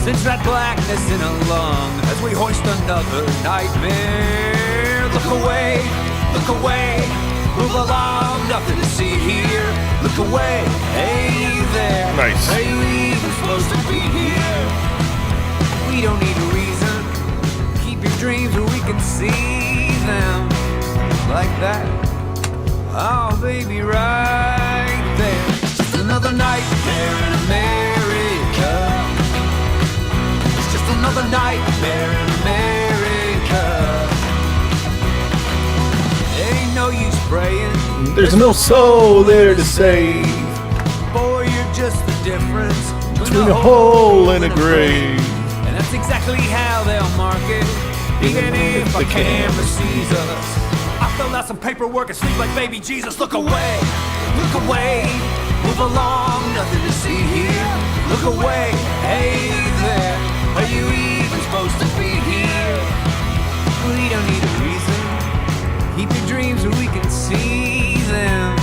Since that blackness in a lung, as we hoist another nightmare. Look away, move along, nothing to see here. Look away, hey there. Nice. Are you even supposed to be here? We don't need a reason. Keep your dreams where we can see them. Like that. Oh, baby, right there. It's just another nightmare in America. It's just another nightmare in America. Ain't no use praying. There's no soul there to save. Boy, you're just the difference Between a hole and a grave. And that's exactly how they'll mark it. Even if the camera sees us. I fill out some paperwork and sleep like baby Jesus. Look away, move along, nothing to see here. Look away, hey there. Are you even supposed to be here? We don't need a reason. Keep your dreams where we can see them.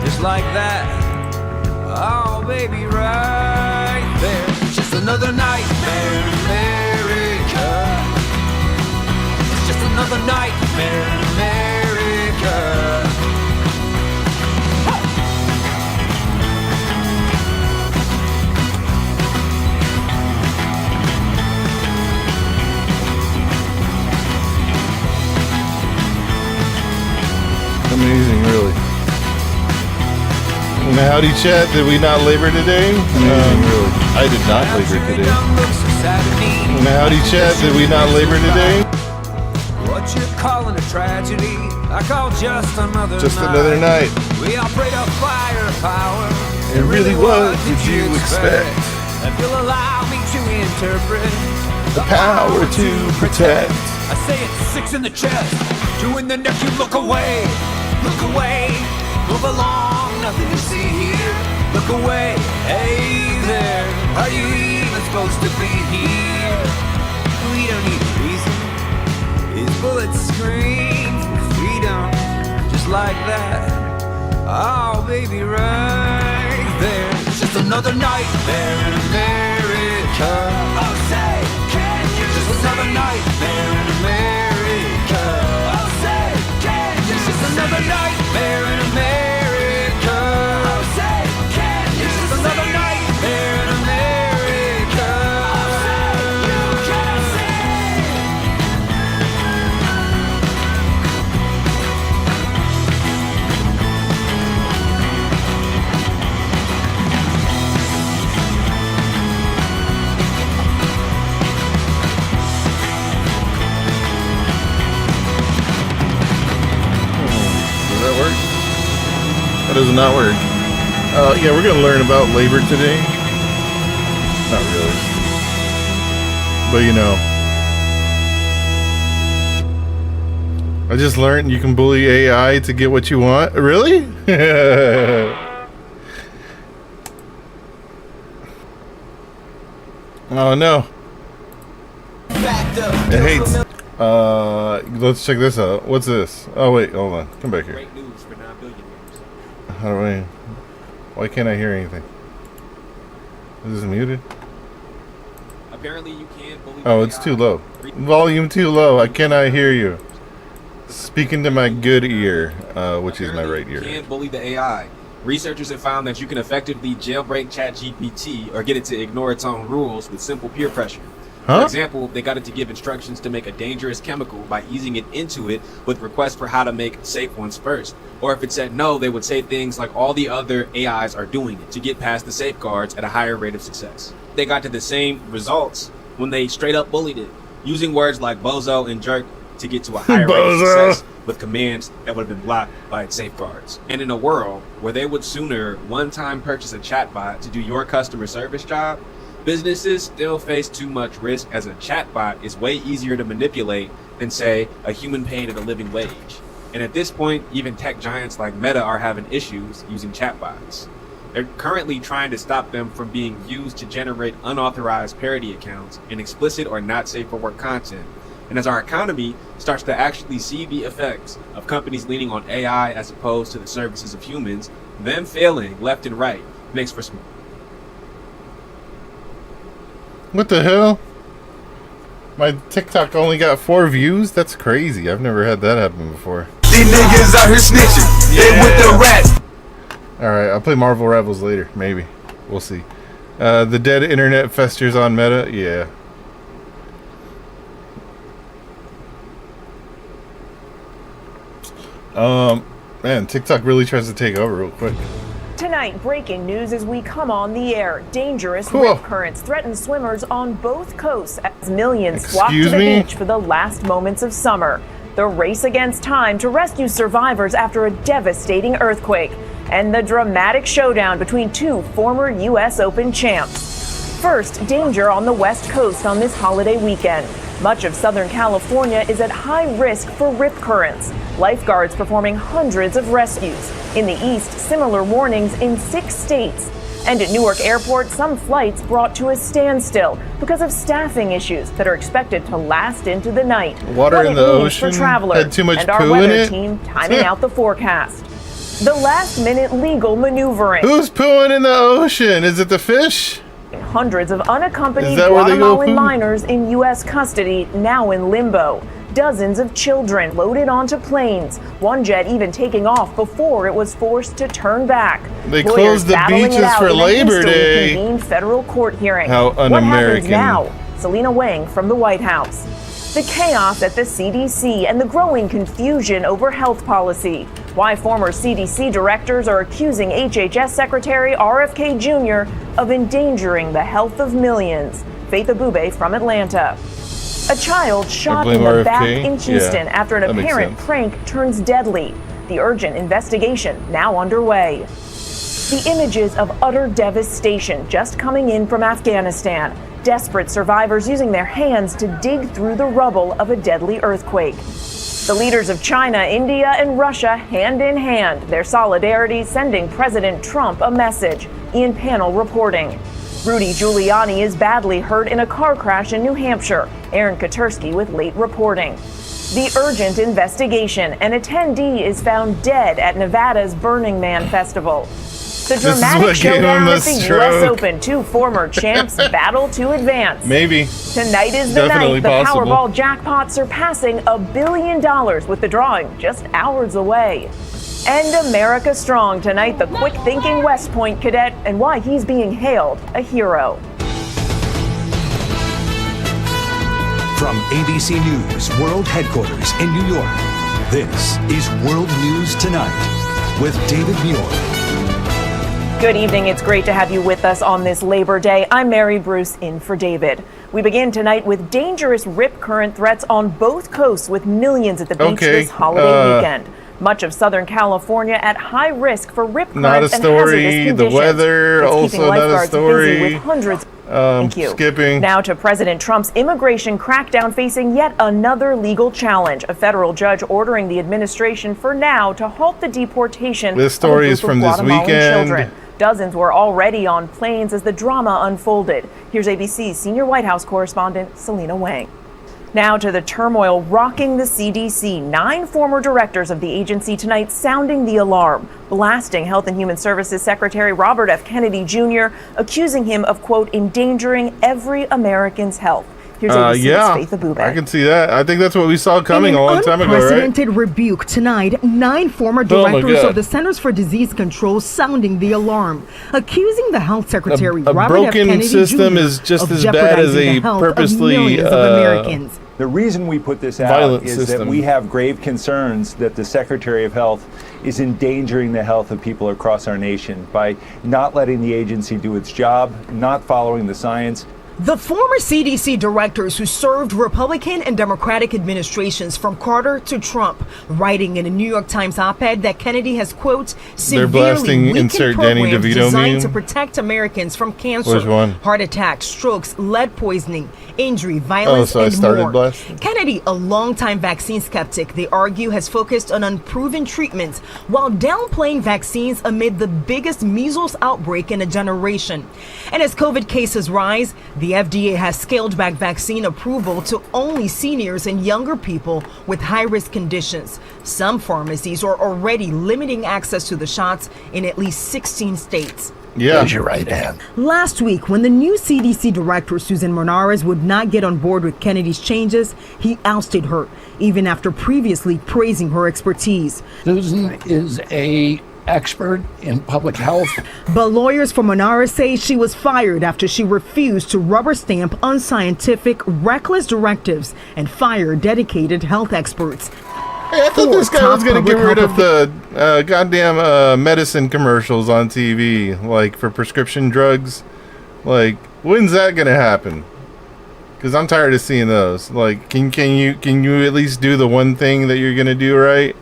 Just like that. Oh, baby, right there. Just another nightmare in America. It's just another nightmare in America. Amazing, really. And howdy chat, did we not labor today? Really. I did not labor today. And howdy chat, did we not labor today? What you're calling a tragedy, I call just another night. We all prayed to firepower. And really, what did you expect? If you'll allow me to interpret The power to protect. I say it's 6 in the chest, 2 in the neck, you look away, move along, nothing to see here. Look away, hey there, are you even supposed to be here? We don't need a reason, these bullets scream for freedom, just like that. Oh baby, right there. It's just another nightmare in America. Oh say, can you just another nightmare in America? Oh say, can you just another nightmare in America? Oh say, can you just another nightmare in America? Oh say, you can see. Does that work? That does not work. Yeah, we're going to learn about labor today. Not really. But you know. I just learned you can bully AI to get what you want. Really? Oh no. It hates. Let's check this out. What's this? Oh wait, hold on. Come back here. Great news for non-billionaires. How do I? Why can't I hear anything? Is this muted? Apparently, you can't believe. Oh, it's too low. Volume too low. I cannot hear you. Speaking to my good ear, which is my right You ear. can't bully the AI. Researchers have found that you can effectively jailbreak ChatGPT or get it to ignore its own rules with simple peer pressure. Huh? For example, they got it to give instructions to make a dangerous chemical by easing it into it with requests for how to make safe ones first. Or if it said no, they would say things like all the other AIs are doing it to get past the safeguards at a higher rate of success. They got to the same results when they straight up bullied it, using words like bozo and jerk to get to a higher rate of success with commands that would have been blocked by its safeguards. And in a world where they would sooner one-time purchase a chatbot to do your customer service job, businesses still face too much risk, as a chatbot is way easier to manipulate than, say, a human paid at a living wage. And at this point, even tech giants like Meta are having issues using chatbots. They're currently trying to stop them from being used to generate unauthorized parody accounts and explicit or not safe for work content. And as our economy starts to actually see the effects of companies leaning on AI as opposed to the services of humans, them failing left and right makes for some. What the hell? My TikTok only got 4 views? That's crazy. I've never had that happen before. These niggas out here snitching. They with the rats. Alright, I'll play Marvel Rivals later. Maybe. We'll see. The dead internet festers on Meta? Yeah. Man, TikTok really tries to take over real quick. Tonight, breaking news as we come on the air. Dangerous rip currents threaten swimmers on both coasts as millions flock to the beach for the last moments of summer. The race against time to rescue survivors after a devastating earthquake. And the dramatic showdown between 2 former U.S. Open champs. First, danger on the West Coast on this holiday weekend. Much of Southern California is at high risk for rip currents. Lifeguards performing hundreds of rescues. In the east, similar warnings in 6 states. And at Newark Airport, some flights brought to a standstill because of staffing issues that are expected to last into the night. Water in the ocean for travelers had too much and our poo weather in it? team timing out the forecast. The last-minute legal maneuvering. Who's pooing in the ocean? Is it the fish? Hundreds of unaccompanied Is that where they go Guatemalan poo? minors in U.S. custody now in limbo. Dozens of children loaded onto planes. One jet even taking off before it was forced to turn back. They Lawyers closed the battling it beaches out for in a Labor hastily Day. convened federal court hearing. How What happens un-American. now? Selena Wang from the White House. The chaos at the CDC and the growing confusion over health policy. Why former CDC directors are accusing HHS Secretary RFK Jr. of endangering the health of millions. Faith Abube from Atlanta. A child shot blame in the RFK? back in Houston Yeah, after an that makes apparent sense. prank turns deadly. The urgent investigation now underway. The images of utter devastation just coming in from Afghanistan. Desperate survivors using their hands to dig through the rubble of a deadly earthquake. The leaders of China, India, and Russia hand in hand, their solidarity sending President Trump a message. Ian Panel reporting. Rudy Giuliani is badly hurt in a car crash in New Hampshire. Aaron Katersky with late reporting. The urgent investigation. An attendee is found dead at Nevada's Burning Man Festival. The This is dramatic what gave him showdown a at the U.S. stroke. Open. 2 former champs battle to advance. Maybe. Tonight is the Definitely night the possible. Powerball jackpot surpassing $1 billion with the drawing just hours away. And America Strong tonight, the quick-thinking West Point cadet and why he's being hailed a hero. From ABC News World Headquarters in New York, this is World News Tonight with David Muir. Good evening. It's great to have you with us on this Labor Day. I'm Mary Bruce in for David. We begin tonight with dangerous rip current threats on both coasts with millions at the beach this holiday weekend. Much of Southern California at high risk for rip currents Not a and story. hazardous conditions. The weather, It's also keeping not a lifeguards story. busy with hundreds. Thank you. Skipping. Now to President Trump's immigration crackdown facing yet another legal challenge. A federal judge ordering the administration for now to halt the deportation This story is of a group from of this Guatemalan weekend. children. Dozens were already on planes as the drama unfolded. Here's ABC's senior White House correspondent, Selena Wang. Now to the turmoil rocking the CDC. 9 former directors of the agency tonight sounding the alarm, blasting Health and Human Services Secretary Robert F. Kennedy Jr., accusing him of, quote, endangering every American's health. Here's ABC's Yeah, Faith Abube. I can see that. I think that's what we saw coming In a long time ago, right? unprecedented rebuke tonight, 9 former Oh my directors God. of the Centers for Disease Control sounding the alarm, accusing the health secretary A Robert F. broken Kennedy system Jr. is just of as bad as jeopardizing a the health purposely, of millions of Americans. The reason we put this out Violent is system. that we have grave concerns that the Secretary of Health is endangering the health of people across our nation by not letting the agency do its job, not following the science. The former CDC directors who served Republican and Democratic administrations from Carter to Trump, writing in a New York Times op-ed that Kennedy has, quote, severely blasting weakened insert Danny programs DeVito designed meme. to protect Americans from cancer, Which one? heart attacks, strokes, lead poisoning, injury, violence, so I and started more. blasting. Kennedy, a longtime vaccine skeptic, they argue has focused on unproven treatments while downplaying vaccines amid the biggest measles outbreak in a generation. And as COVID cases rise, the FDA has scaled back vaccine approval to only seniors and younger people with high-risk conditions. Some pharmacies are already limiting access to the shots in at least 16 states. Yeah. Raise your right hand. Last week, when the new CDC director, Susan Mornares, would not get on board with Kennedy's changes, he ousted her, even after previously praising her expertise. Susan is a expert in public health. But lawyers for Mornares say she was fired after she refused to rubber stamp unscientific, reckless directives and fire dedicated health experts. Hey, I thought this guy was going to get rid of the goddamn medicine commercials on TV, like for prescription drugs. Like, when's that going to happen? Because I'm tired of seeing those. Like, can you at least do the one thing that you're going to do right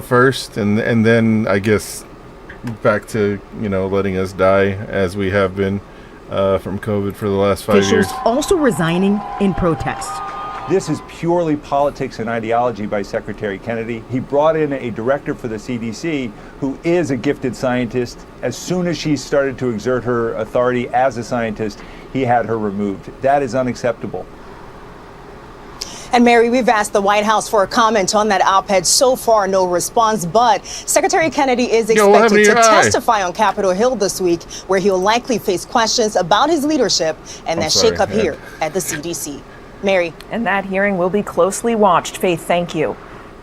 first, and then I guess back to letting us die as we have been from COVID for the last 5 years. Officials also resigning in protest. This is purely politics and ideology by Secretary Kennedy. He brought in a director for the CDC who is a gifted scientist. As soon as she started to exert her authority as a scientist, he had her removed. That is unacceptable. And Mary, we've asked the White House for a comment on that op-ed. So far, no response. But Secretary Kennedy is expected to testify on Capitol Hill this week, where he'll likely face questions about his leadership and that shakeup here at the CDC. Mary. And that hearing will be closely watched. Faith, thank you.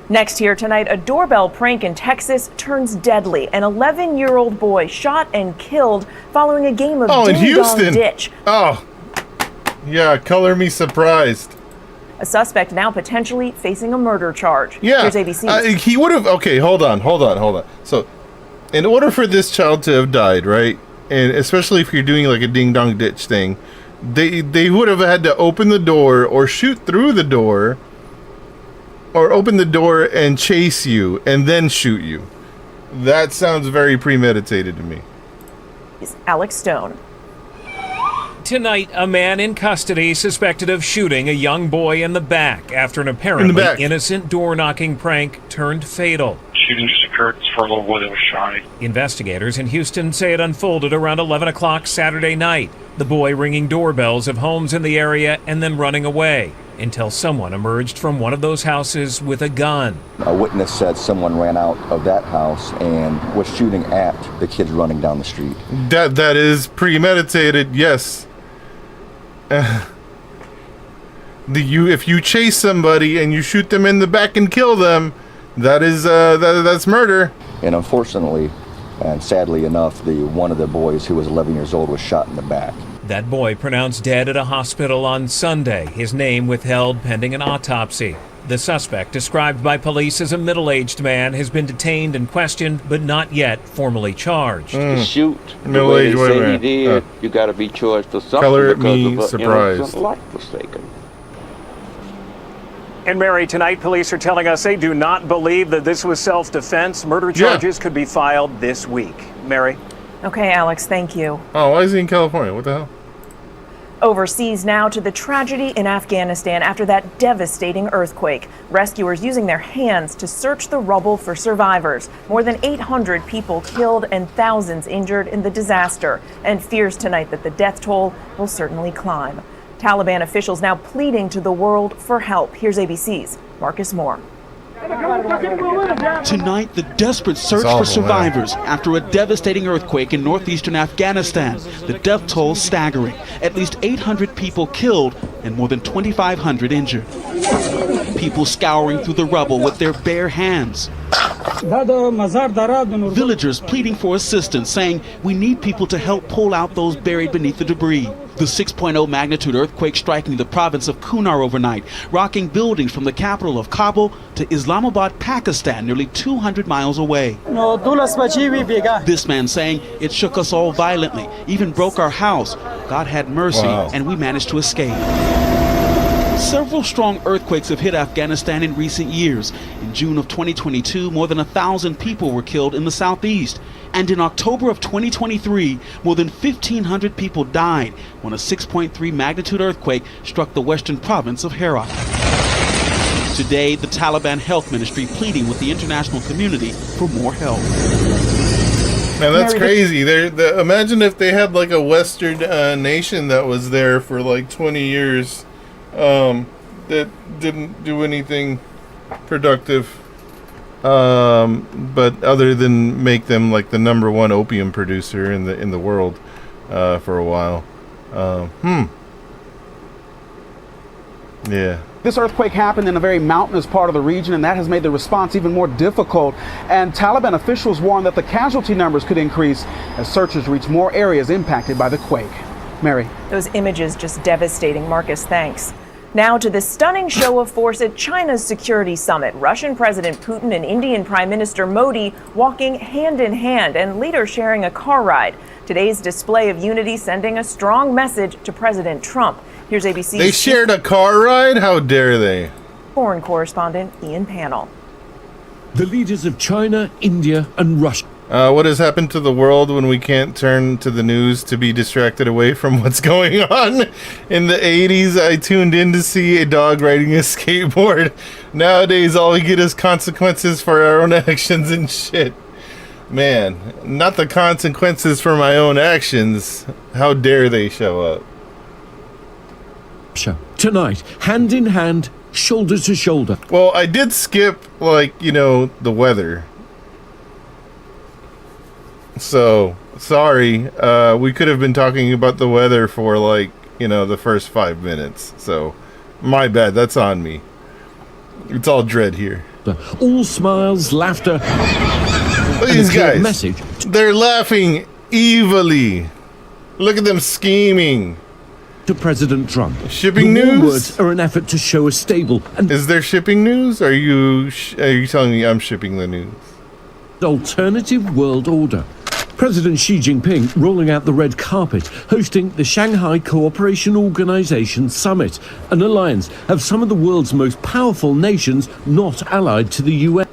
Next here tonight, a doorbell prank in Texas turns deadly. An 11-year-old boy shot and killed following a game of ding-dong ditch. Oh, yeah, color me surprised. A suspect now potentially facing a murder charge. Yeah. Here's ABC. He would have... Okay, hold on. So, in order for this child to have died, right, and especially if you're doing like a ding-dong ditch thing, they would have had to open the door or shoot through the door or open the door and chase you and then shoot you. That sounds very premeditated to me. Alex Stone. Tonight, a man in custody suspected of shooting a young boy in the back after an apparently innocent door-knocking prank turned fatal. Shooting just occurred for a little boy that was shy. Investigators in Houston say it unfolded around 11 o'clock Saturday night, the boy ringing doorbells of homes in the area and then running away until someone emerged from one of those houses with a gun. A witness said someone ran out of that house and was shooting at the kids running down the street. That is premeditated, yes. If you chase somebody and you shoot them in the back and kill them, that's murder. And unfortunately, and sadly enough, one of the boys who was 11 years old was shot in the back. That boy pronounced dead at a hospital on Sunday, his name withheld pending an autopsy. The suspect, described by police as a middle-aged man, has been detained and questioned, but not yet formally charged. To shoot the way they say he did, you got to be charged for something because of an innocent life was taken. And Mary, tonight police are telling us they do not believe that this was self-defense. Murder charges could be filed this week. Mary? Okay, Alex, thank you. Oh, why is he in California? What the hell? Overseas now to the tragedy in Afghanistan after that devastating earthquake. Rescuers using their hands to search the rubble for survivors. More than 800 people killed and thousands injured in the disaster. And fears tonight that the death toll will certainly climb. Taliban officials now pleading to the world for help. Here's ABC's Marcus Moore. Tonight, the desperate search for survivors after a devastating earthquake in northeastern Afghanistan. The death toll staggering. At least 800 people killed and more than 2,500 injured. People scouring through the rubble with their bare hands. Villagers pleading for assistance, saying we need people to help pull out those buried beneath the debris. The 6.0 magnitude earthquake striking the province of Kunar overnight, rocking buildings from the capital of Kabul to Islamabad, Pakistan, nearly 200 miles away. This man saying it shook us all violently, even broke our house. God had mercy, and we managed to escape. Several strong earthquakes have hit Afghanistan in recent years. In June of 2022, more than 1,000 people were killed in the southeast. And in October of 2023, more than 1,500 people died when a 6.3 magnitude earthquake struck the western province of Herat. Today, the Taliban Health Ministry pleading with the international community for more help. Man, that's crazy. Imagine if they had like a Western nation that was there for like 20 years that didn't do anything productive. But other than make them like the #1 opium producer in the world for a while. Yeah. This earthquake happened in a very mountainous part of the region, and that has made the response even more difficult. And Taliban officials warn that the casualty numbers could increase as searchers reach more areas impacted by the quake. Mary. Those images just devastating. Marcus, thanks. Now to this stunning show of force at China's security summit. Russian President Putin and Indian Prime Minister Modi walking hand in hand and leaders sharing a car ride. Today's display of unity sending a strong message to President Trump. Here's ABC's... They shared a car ride? How dare they? Foreign correspondent Ian Pannell. The leaders of China, India and Russia. What has happened to the world when we can't turn to the news to be distracted away from what's going on? In the 80s, I tuned in to see a dog riding a skateboard. Nowadays, all we get is consequences for our own actions and shit. Man, not the consequences for my own actions. How dare they show up? Tonight, hand in hand, shoulder to shoulder. Well, I did skip, the weather. So, sorry. We could have been talking about the weather for, the first 5 minutes. So, my bad. That's on me. It's all dread here. All smiles, laughter. Look at these guys. Message. They're laughing evilly. Look at them scheming. To President Trump. Shipping news? Words are an effort to show a stable and... Is there shipping news? Are you telling me I'm shipping the news? Alternative world order. President Xi Jinping rolling out the red carpet, hosting the Shanghai Cooperation Organization Summit, an alliance of some of the world's most powerful nations not allied to the US.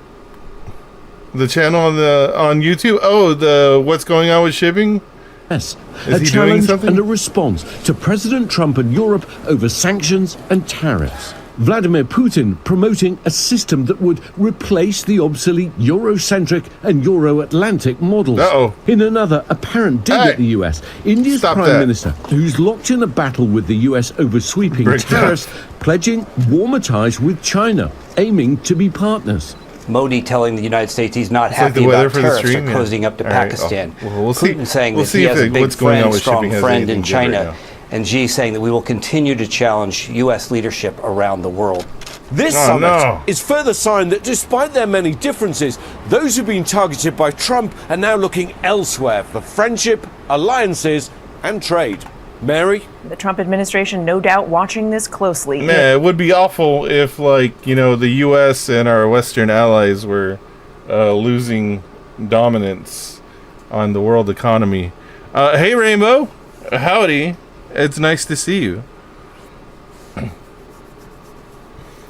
The channel on YouTube? Oh, the what's going on with shipping? Yes, Is he doing something? And a response to President Trump and Europe over sanctions and tariffs. Vladimir Putin promoting a system that would replace the obsolete Eurocentric and Euro-Atlantic models. In another apparent dig at the US, India's Prime Minister, who's locked in a battle with the US over sweeping tariffs, pledging warmer ties with China, aiming to be partners. Modi telling the United States he's not happy about tariffs are cozying up to Pakistan. We'll Putin saying that he has a big friend, strong friend in China. And Xi saying that we will continue to challenge U.S. leadership around the world. This summit is further sign that despite their many differences, those who've been targeted by Trump are now looking elsewhere for friendship, alliances and trade. Mary? The Trump administration no doubt watching this closely. Man, it would be awful if, the U.S. and our Western allies were losing dominance on the world economy. Hey, Rainbow. Howdy. It's nice to see you.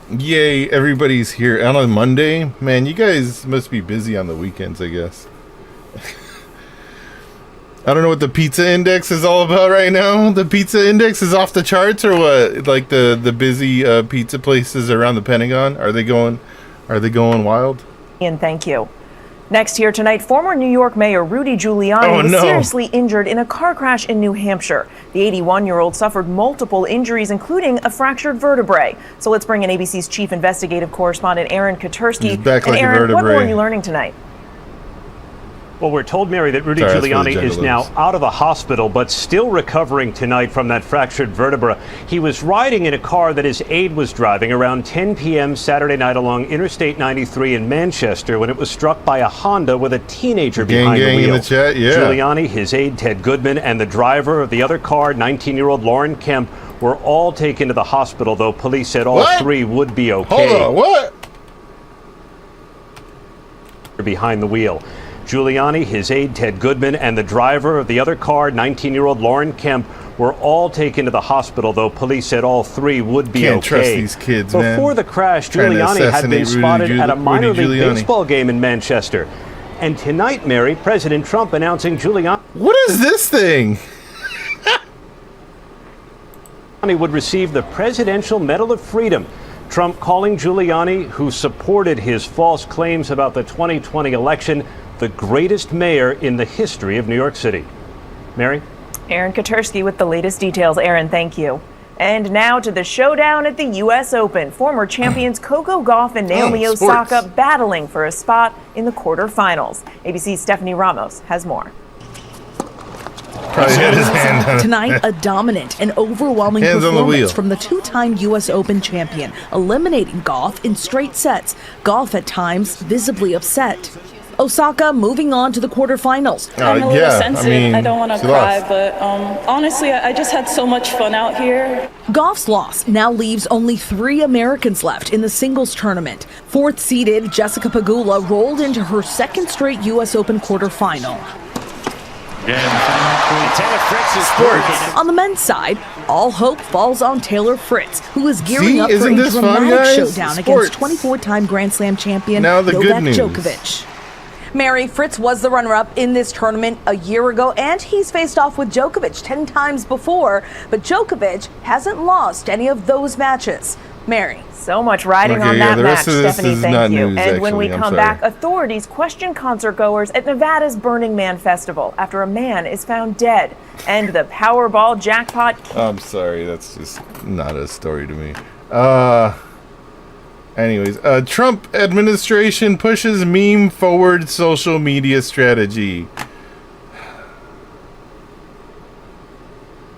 Yay, everybody's here. On a Monday? Man, you guys must be busy on the weekends, I guess. I don't know what the pizza index is all about right now. The pizza index is off the charts or what? Like the busy pizza places around the Pentagon? Are they going wild? Ian, thank you. Next here tonight, former New York Mayor Rudy Giuliani was seriously injured in a car crash in New Hampshire. The 81-year-old suffered multiple injuries, including a fractured vertebrae. So let's bring in ABC's chief investigative correspondent, Aaron Katursky. Aaron, what more are you learning tonight? Well, we're told, Mary, that Rudy Giuliani is now out of the hospital, but still recovering tonight from that fractured vertebra. He was riding in a car that his aide was driving around 10 p.m. Saturday night along Interstate 93 in Manchester when it was struck by a Honda with a teenager behind the wheel. In the chat, yeah. Giuliani, his aide Ted Goodman, and the driver of the other car, 19-year-old Lauren Kemp, were all taken to the hospital, though police said all three would be okay. Hold on, what? Behind the wheel. Giuliani, his aide Ted Goodman, and the driver of the other car, 19-year-old Lauren Kemp, were all taken to the hospital, though police said all three would be Can't okay. trust these kids, man. Before the crash, Giuliani had been spotted at a minor league baseball game in Manchester. And tonight, Mary, President Trump announcing Giuliani... What is this thing? ...would receive the Presidential Medal of Freedom. Trump calling Giuliani, who supported his false claims about the 2020 election, the greatest mayor in the history of New York City. Mary? Aaron Katursky with the latest details. Aaron, thank you. And now to the showdown at the U.S. Open. Former champions Coco Gauff and Naomi Osaka battling for a spot in the quarterfinals. ABC's Stephanie Ramos has more. Tonight, a dominant and overwhelming performance from the two-time U.S. Open champion, eliminating Gauff in straight sets. Gauff at times visibly upset. Osaka moving on to the quarterfinals. I'm a little sensitive. I don't want to cry, but honestly, I just had so much fun out here. Gauff's loss now leaves only 3 Americans left in the singles tournament. Fourth-seeded Jessica Pegula rolled into her second straight U.S. Open quarterfinal. On the men's side, all hope falls on Taylor Fritz, who is gearing up for a dramatic showdown against 24-time Grand Slam champion Novak Djokovic. Mary, Fritz was the runner-up in this tournament a year ago, and he's faced off with Djokovic 10 times before, but Djokovic hasn't lost any of those matches. Mary. So much riding on that match, Stephanie, thank you. And when we come back, authorities question concertgoers at Nevada's Burning Man Festival after a man is found dead. And the Powerball jackpot. I'm sorry, that's just not a story to me. Anyways, Trump administration pushes meme-forward social media strategy.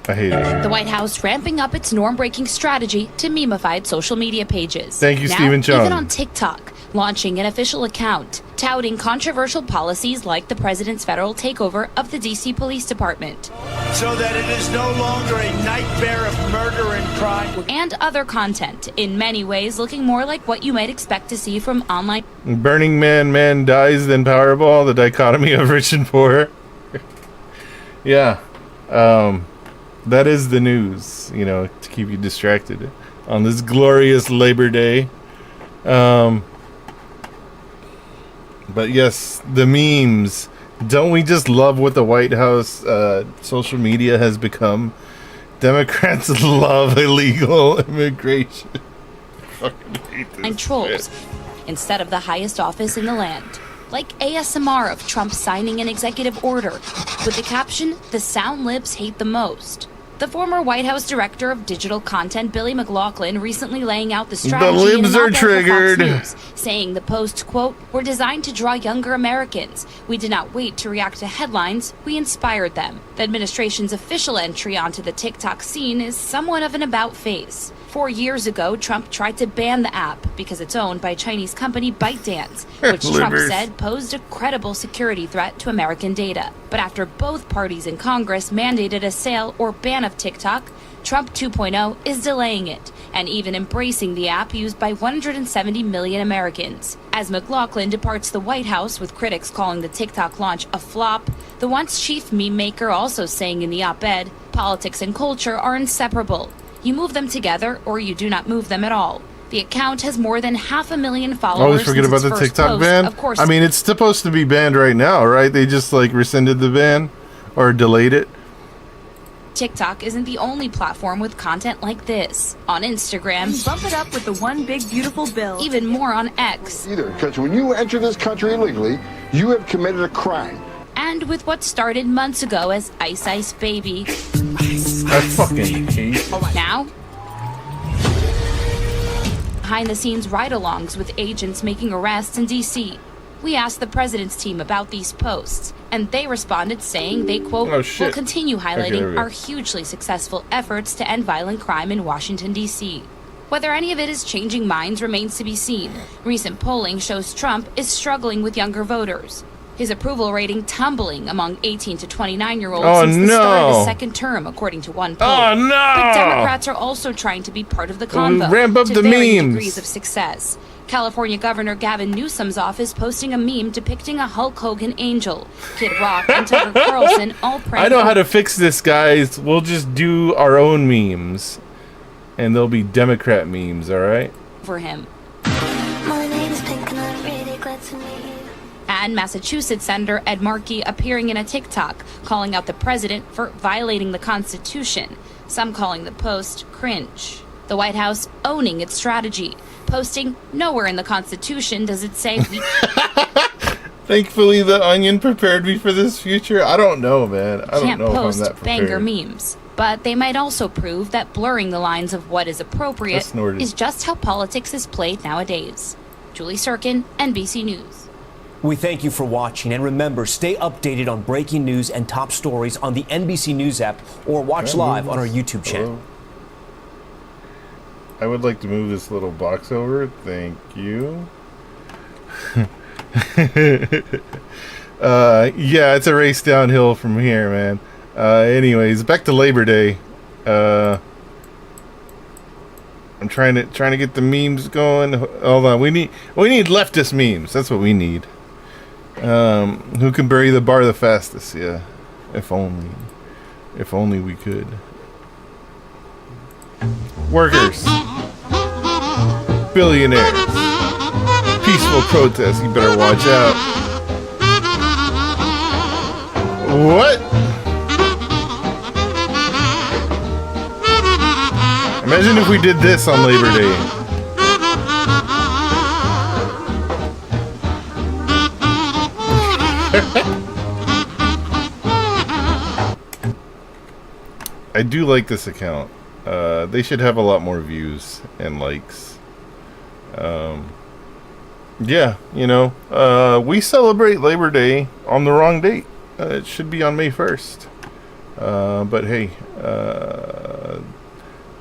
I hate it. The White House ramping up its norm-breaking strategy to meme-ified social media pages. Thank you, Stephen Chung. Even on TikTok, launching an official account, touting controversial policies like the president's federal takeover of the D.C. Police Department. So that it is no longer a nightmare of murder and crime. And other content, in many ways looking more like what you might expect to see from online. Burning Man dies, then Powerball, the dichotomy of rich and poor. Yeah. That is the news, you know, to keep you distracted on this glorious Labor Day. But yes, the memes. Don't we just love what the White House social media has become? Democrats love illegal immigration. I fucking hate this. And trolls, instead of the highest office in the land. Like ASMR of Trump signing an executive order with the caption, "The sound libs hate the most." The former White House director of digital content, Billy McLaughlin, recently laying out the strategy the libs are triggered, News, saying the posts, quote, "were designed to draw younger Americans. We did not wait to react to headlines, we inspired them." The administration's official entry onto the TikTok scene is somewhat of an about-face. 4 years ago, Trump tried to ban the app because it's owned by Chinese company ByteDance, which Trump said posed a credible security threat to American data. But after both parties in Congress mandated a sale or ban of TikTok, Trump 2.0 is delaying it and even embracing the app used by 170 million Americans. As McLaughlin departs the White House with critics calling the TikTok launch a flop, the once chief meme maker also saying in the op-ed, politics and culture are inseparable. You move them together, or you do not move them at all. The account has more than 500,000 followers. Always forget about the TikTok ban. Of course, I mean, it's supposed to be banned right now, right? They just like rescinded the ban or delayed it. TikTok isn't the only platform with content like this. On Instagram, bump it up with the one big beautiful bill. Even more on X. Either, because when you enter this country illegally, you have committed a crime. And with what started months ago as Ice Ice Baby. I fucking hate. Now, behind-the-scenes ride-alongs with agents making arrests in D.C. We asked the president's team about these posts, and they responded saying they, quote, will continue highlighting our hugely successful efforts to end violent crime in Washington, D.C. Whether any of it is changing minds remains to be seen. Recent polling shows Trump is struggling with younger voters. His approval rating tumbling among 18 to 29-year-olds since the start of his second term, according to one poll. Oh, no! But Democrats are also trying to be part of the convo ramp up to the varying memes. degrees of success. California Governor Gavin Newsom's office posting a meme depicting a Hulk Hogan angel. Kid Rock and Tucker Carlson all praying. I know how to fix this, guys. We'll just do our own memes. And they'll be Democrat memes, all right? For him. My name's Pink and I'm really glad to meet you. And Massachusetts Senator Ed Markey appearing in a TikTok, calling out the president for violating the Constitution. Some calling the post cringe. The White House owning its strategy, posting nowhere in the Constitution does it say we... Thankfully, The Onion prepared me for this future. I don't know, man. I don't know if I'm that prepared. Banger memes. But they might also prove that blurring the lines of what is appropriate is just how politics is played nowadays. Julie Sirkin, NBC News. We thank you for watching, and remember, stay updated on breaking news and top stories on the NBC News app or watch live on our YouTube channel. I would like to move this little box over. Thank you. Yeah, it's a race downhill from here, man. Anyways, back to Labor Day. I'm trying to get the memes going. Hold on, we need leftist memes. That's what we need. Who can bury the bar the fastest? Yeah, if only we could. Workers, billionaires, peaceful protests. You better watch out. What? Imagine if we did this on Labor Day. I do like this account. They should have a lot more views and likes. Yeah, you know, we celebrate Labor Day on the wrong date. It should be on May 1st. But hey,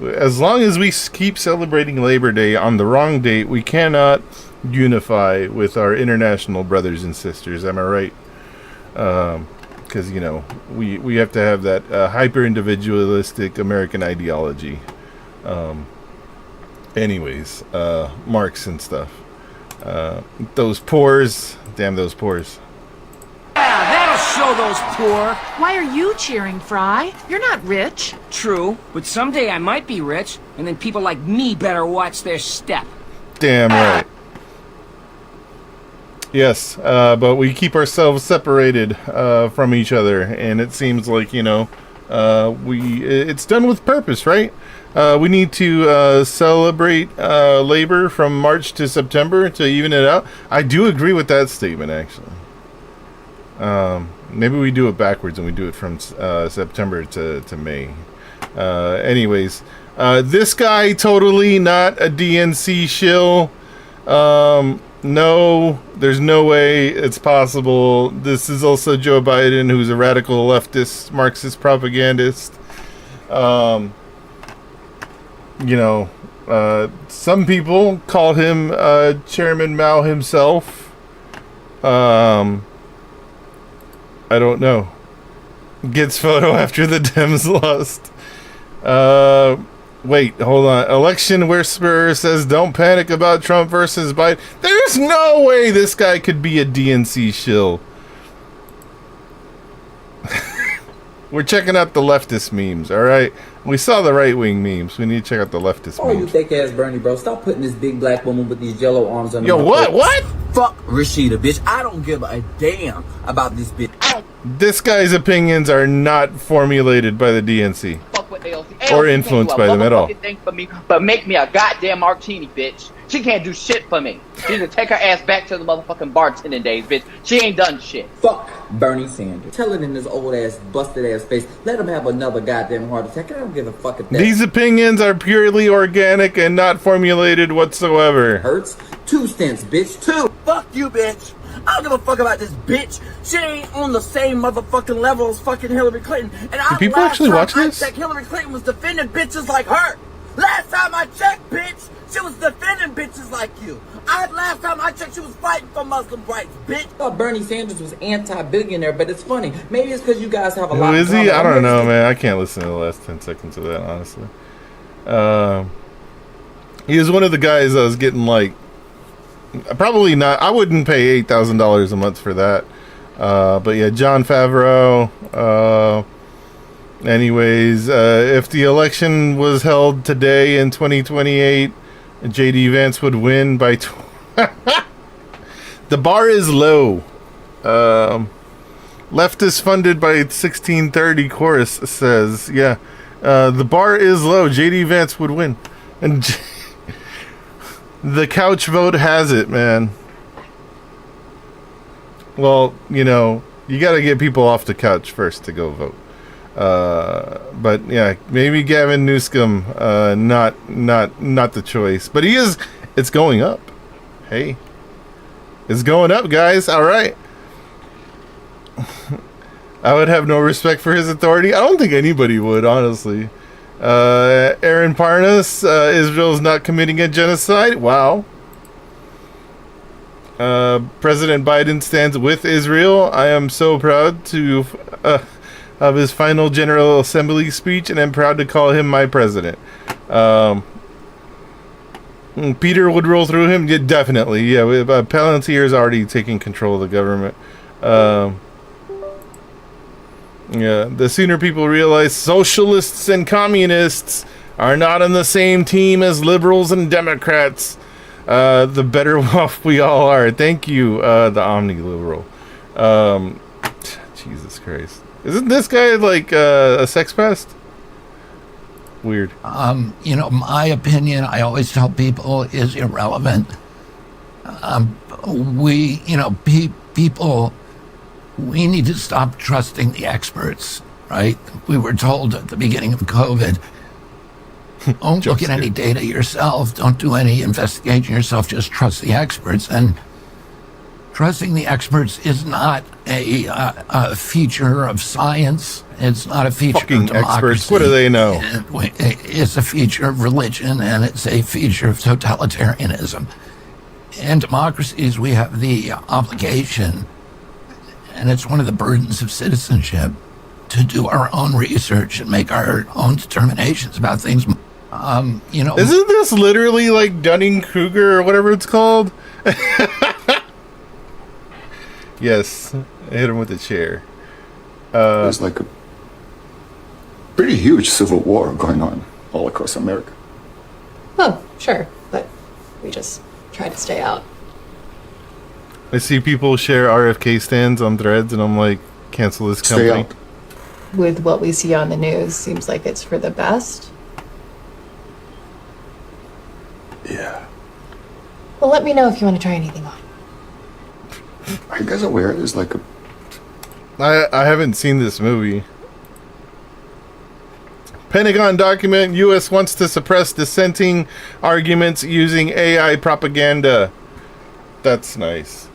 as long as we keep celebrating Labor Day on the wrong date, we cannot unify with our international brothers and sisters. Am I right? Because, you know, we have to have that hyper-individualistic American ideology. Anyways, Marx and stuff. Those pores. Damn those pores. Yeah, that'll show those poor. Why are you cheering, Fry? You're not rich. True, but someday I might be rich, and then people like me better watch their step. Damn right. Yes, but we keep ourselves separated from each other, and it seems like, you know, it's done with purpose, right? We need to celebrate labor from March to September to even it out. I do agree with that statement, actually. Maybe we do it backwards and we do it from September to May. Anyways, this guy totally not a DNC shill. No, there's no way it's possible. This is also Joe Biden, who's a radical leftist, Marxist propagandist. You know, some people call him Chairman Mao himself. I don't know. Gets photo after the Dems lost. Wait, hold on. Election Whisperer says don't panic about Trump versus Biden. There's no way this guy could be a DNC shill. We're checking out the leftist memes, alright? We saw the right-wing memes. We need to check out the leftist memes. Oh, you thick ass Bernie, bro. Stop putting this big black woman with these yellow arms on. Yo, what? What? Fuck Rashida, bitch. I don't give a damn about this bitch. This guy's opinions are not formulated by the DNC. Fuck with AOC. Or influenced by them at all. Thing for me, but make me a goddamn martini, bitch. She can't do shit for me. She can take her ass back to the motherfucking bartending days, bitch. She ain't done shit. Fuck Bernie Sanders. Tell it in his old ass, busted ass face. Let him have another goddamn heart attack. I don't give a fuck if that. These opinions are purely organic and not formulated whatsoever. Hurts. 2 cents, bitch. 2. Fuck you, bitch. I don't give a fuck about this bitch. She ain't on the same motherfucking level as fucking Hillary Clinton. And do people actually watch this? Hillary Clinton was defending bitches like her. Last time I checked, bitch, she was defending bitches like you. Last time I checked, she was fighting for Muslim rights, bitch. I thought Bernie Sanders was anti-billionaire, but it's funny. Maybe it's because you guys have a lot of Who is he? I don't know, man. I can't listen to the last 10 seconds of that, honestly. He was one of the guys I was getting, like, probably not. I wouldn't pay $8,000 a month for that. But yeah, John Favreau. Anyways, if the election was held today in 2028, JD Vance would win by. The bar is low. Leftist funded by 1630 chorus says, yeah, the bar is low. JD Vance would win, and the couch vote has it, man. Well, you know, you got to get people off the couch first to go vote. But yeah, maybe Gavin Newsom, not the choice. But he is. It's going up. Hey, it's going up, guys. All right. I would have no respect for his authority. I don't think anybody would, honestly. Aaron Parnas, Israel's not committing a genocide. Wow. President Biden stands with Israel. I am so proud of his final General Assembly speech, and I'm proud to call him my president. Peter would roll through him. Yeah, definitely. Yeah, Palantir is already taking control of the government. Yeah, the sooner people realize socialists and communists are not on the same team as liberals and Democrats, the better off we all are. Thank you, the omni-liberal. Jesus Christ. Isn't this guy like a sex pest? Weird. My opinion, I always tell people, is irrelevant. People, we need to stop trusting the experts, right? We were told at the beginning of COVID, don't look at any data yourself, don't do any investigation yourself, just trust the experts. And trusting the experts is not a feature of science. It's not a feature of democracy. Experts, what do they know? It's a feature of religion, and it's a feature of totalitarianism. In democracies, we have the obligation, and it's one of the burdens of citizenship, to do our own research and make our own determinations about things. Isn't this literally like Dunning-Kruger or whatever it's called? Yes, I hit him with a chair. There's like a pretty huge civil war going on all across America. Oh, sure, but we just try to stay out. I see people share RFK stands on Threads, and I'm like, cancel this company. Stay out. With what we see on the news, seems like it's for the best. Yeah. Well, let me know if you want to try anything on. Are you guys aware there's like a... I haven't seen this movie. Pentagon document, U.S. wants to suppress dissenting arguments using AI propaganda. That's nice.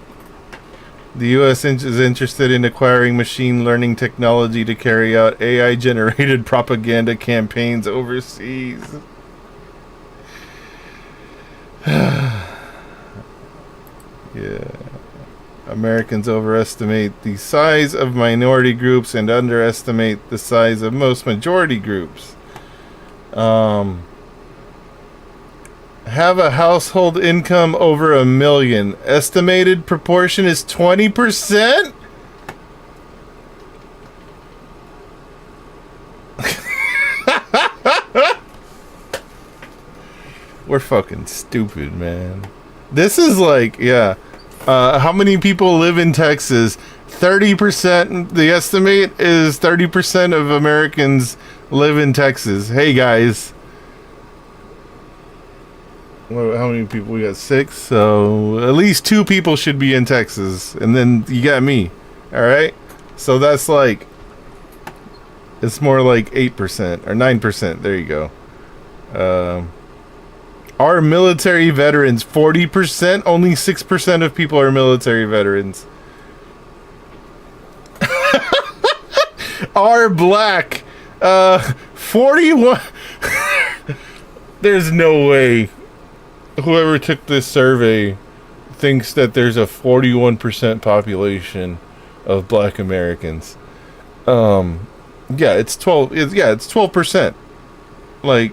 The U.S. is interested in acquiring machine learning technology to carry out AI-generated propaganda campaigns overseas. Yeah. Americans overestimate the size of minority groups and underestimate the size of most majority groups. Have a household income over $1 million. Estimated proportion is 20%? We're fucking stupid, man. This is like, yeah. How many people live in Texas? 30%. The estimate is 30% of Americans live in Texas. Hey, guys. How many people? We got 6. So at least 2 people should be in Texas. And then you got me. All right. So that's like, it's more like 8% or 9%. There you go. Are military veterans 40%? Only 6% of people are military veterans. Are black 41? There's no way whoever took this survey thinks that there's a 41% population of black Americans. Yeah, it's 12. It's 12%. Like,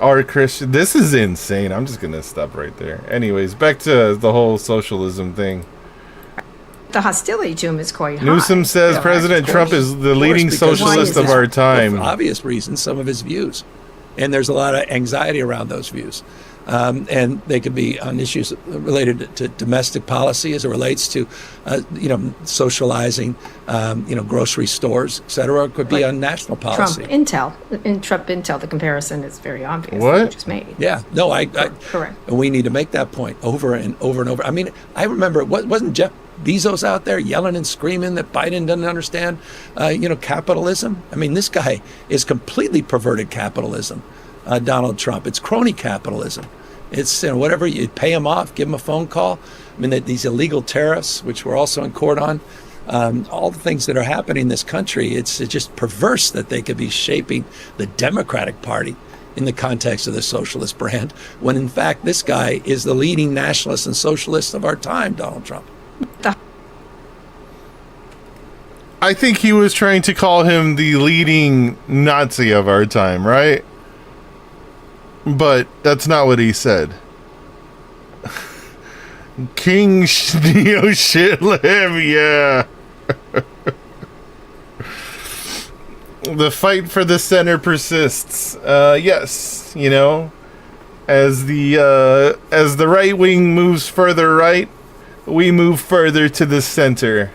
our Christian, this is insane. I'm just gonna stop right there. Anyways, back to the whole socialism thing. The hostility to him is quite high. Newsom says President Trump is the leading socialist of our time. For obvious reasons, some of his views. And there's a lot of anxiety around those views. And they could be on issues related to domestic policy as it relates to, socializing, grocery stores, et cetera. It could be on national policy. Trump Intel, the comparison is very obvious. What? That you just made. Yeah, no, correct. And we need to make that point over and over and over. I mean, I remember, wasn't Jeff Bezos out there yelling and screaming that Biden doesn't understand, capitalism? I mean, this guy is completely perverted capitalism, Donald Trump. It's crony capitalism. It's whatever, you pay him off, give him a phone call. I mean, these illegal tariffs, which we're also in court on, all the things that are happening in this country, it's just perverse that they could be shaping the Democratic Party in the context of the socialist brand, when in fact this guy is the leading nationalist and socialist of our time, Donald Trump. I think he was trying to call him the leading Nazi of our time, right? But that's not what he said. King Neo shit live, yeah. The fight for the center persists. Yes, as the right wing moves further right, we move further to the center.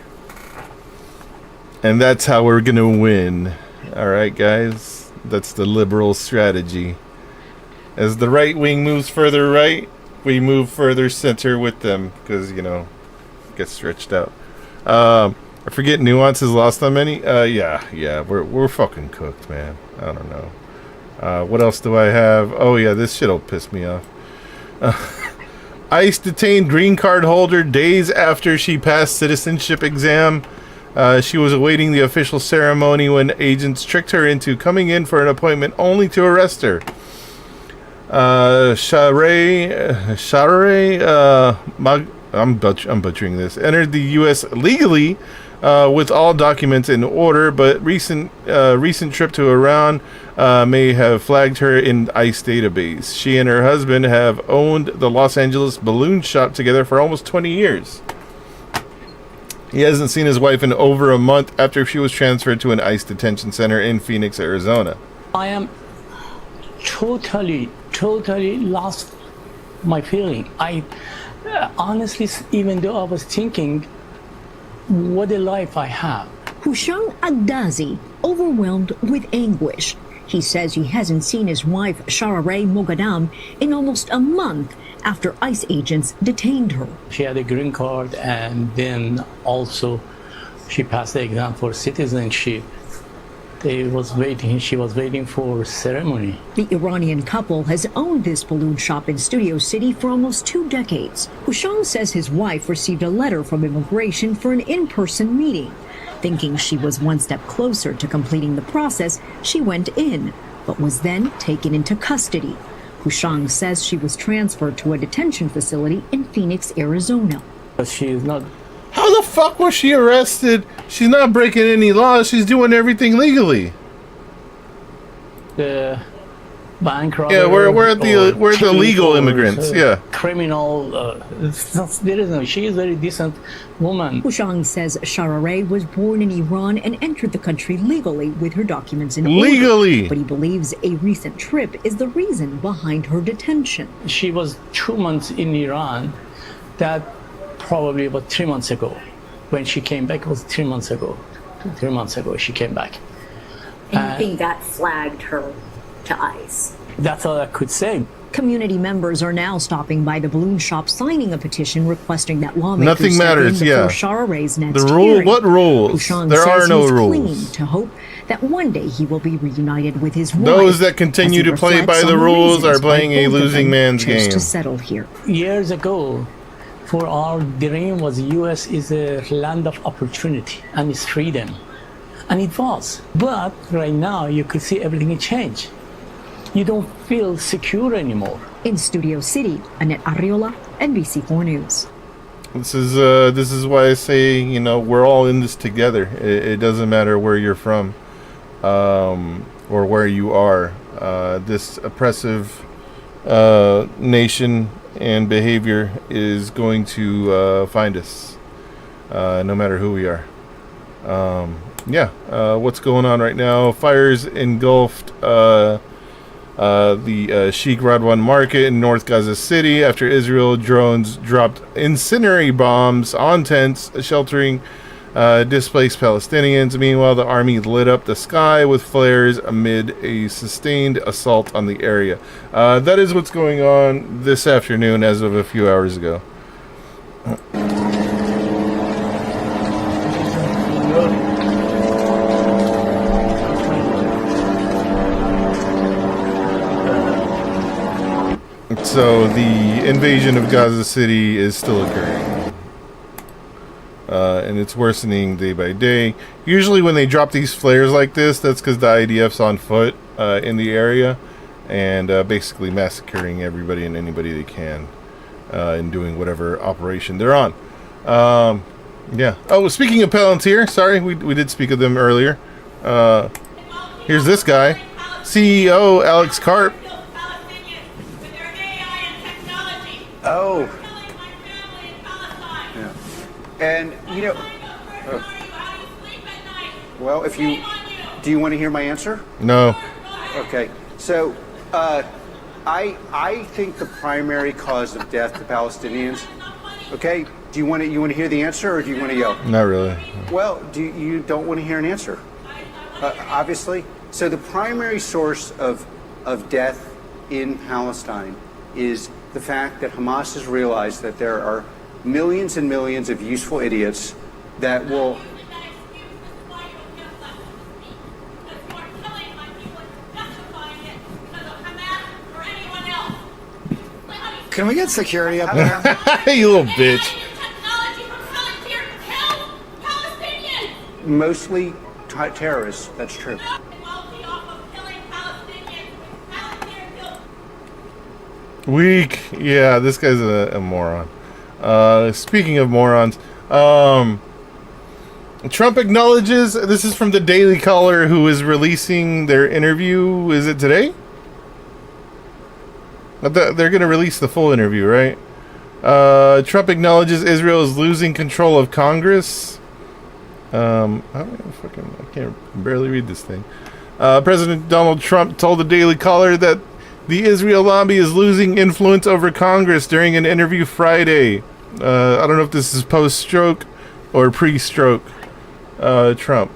And that's how we're gonna win. All right, guys? That's the liberal strategy. As the right wing moves further right, we move further center with them, because, it gets stretched out. I forget nuances lost on many. Yeah, we're fucking cooked, man. I don't know. What else do I have? Oh, yeah, this shit'll piss me off. ICE detained green card holder days after she passed citizenship exam. She was awaiting the official ceremony when agents tricked her into coming in for an appointment only to arrest her. I'm butchering this. Entered the U.S. legally with all documents in order, but recent trip to Iran may have flagged her in ICE database. She and her husband have owned the Los Angeles balloon shop together for almost 20 years. He hasn't seen his wife in over a month after she was transferred to an ICE detention center in Phoenix, Arizona. I am totally lost my feeling. I honestly, even though I was thinking, what a life I have. Hushang Agdazi, overwhelmed with anguish. He says he hasn't seen his wife, Sharareh Moghadam, in almost a month after ICE agents detained her. She had a green card, and then also she passed the exam for citizenship. She was waiting for ceremony. The Iranian couple has owned this balloon shop in Studio City for almost 2 decades. Hushang says his wife received a letter from immigration for an in-person meeting. Thinking she was one step closer to completing the process, she went in, but was then taken into custody. Hushang says she was transferred to a detention facility in Phoenix, Arizona. She is not. How the fuck was she arrested? She's not breaking any laws. She's doing everything legally. The bank robber. Yeah, we're the legal immigrants. Yeah. Criminal. There is no. She is a very decent woman. Hushang says Sharareh was born in Iran and entered the country legally with her documents in order. But he believes a recent trip is the reason behind her detention. She was 2 months in Iran. That probably about 3 months ago. When she came back, it was 3 months ago. 3 months ago, she came back. And you think that flagged her to ICE? That's all I could say. Community members are now stopping by the balloon shop, signing a petition requesting that lawmakers Nothing matters. Yeah. Sharareh's next the rule. hearing. What rules? Hushang there are no he's rules. clinging to hope that one day he will be reunited with his wife. Those that continue to play by the rules are playing a losing man's game. To settle here. Years ago, for our dream was U.S. is a land of opportunity and it's freedom. And it was. But right now, you could see everything change. You don't feel secure anymore. In Studio City, Annette Arriola, NBC4 News. This is why I say, we're all in this together. It doesn't matter where you're from or where you are. This oppressive nation and behavior is going to find us, no matter who we are. What's going on right now? Fires engulfed the Sheikh Radwan market in North Gaza City after Israel drones dropped incendiary bombs on tents sheltering displaced Palestinians. Meanwhile, the army lit up the sky with flares amid a sustained assault on the area. That is what's going on this afternoon as of a few hours ago. So the invasion of Gaza City is still occurring. And it's worsening day by day. Usually when they drop these flares like this, that's because the IDF's on foot in the area and basically massacring everybody and anybody they can and doing whatever operation they're on. Yeah. Oh, speaking of Palantir, sorry, we did speak of them earlier. Here's this guy, CEO Alex Karp. Oh. Yeah. And, you know, well, if you, do you want to hear my answer? No. Okay. So, I think the primary cause of death to Palestinians, okay, do you want to hear the answer or do you want to yell? Not really. Well, you don't want to hear an answer? Obviously. So the primary source of death in Palestine is the fact that Hamas has realized that there are millions and millions of useful idiots that will... Can we get security up there? You little bitch. Mostly terrorists, that's true. Weak. Yeah, this guy's a moron. Speaking of morons, Trump acknowledges, this is from the Daily Caller, who is releasing their interview. Is it today? They're going to release the full interview, right? Trump acknowledges Israel is losing control of Congress. I can't barely read this thing. President Donald Trump told the Daily Caller that the Israel lobby is losing influence over Congress during an interview Friday. I don't know if this is post-stroke or pre-stroke Trump.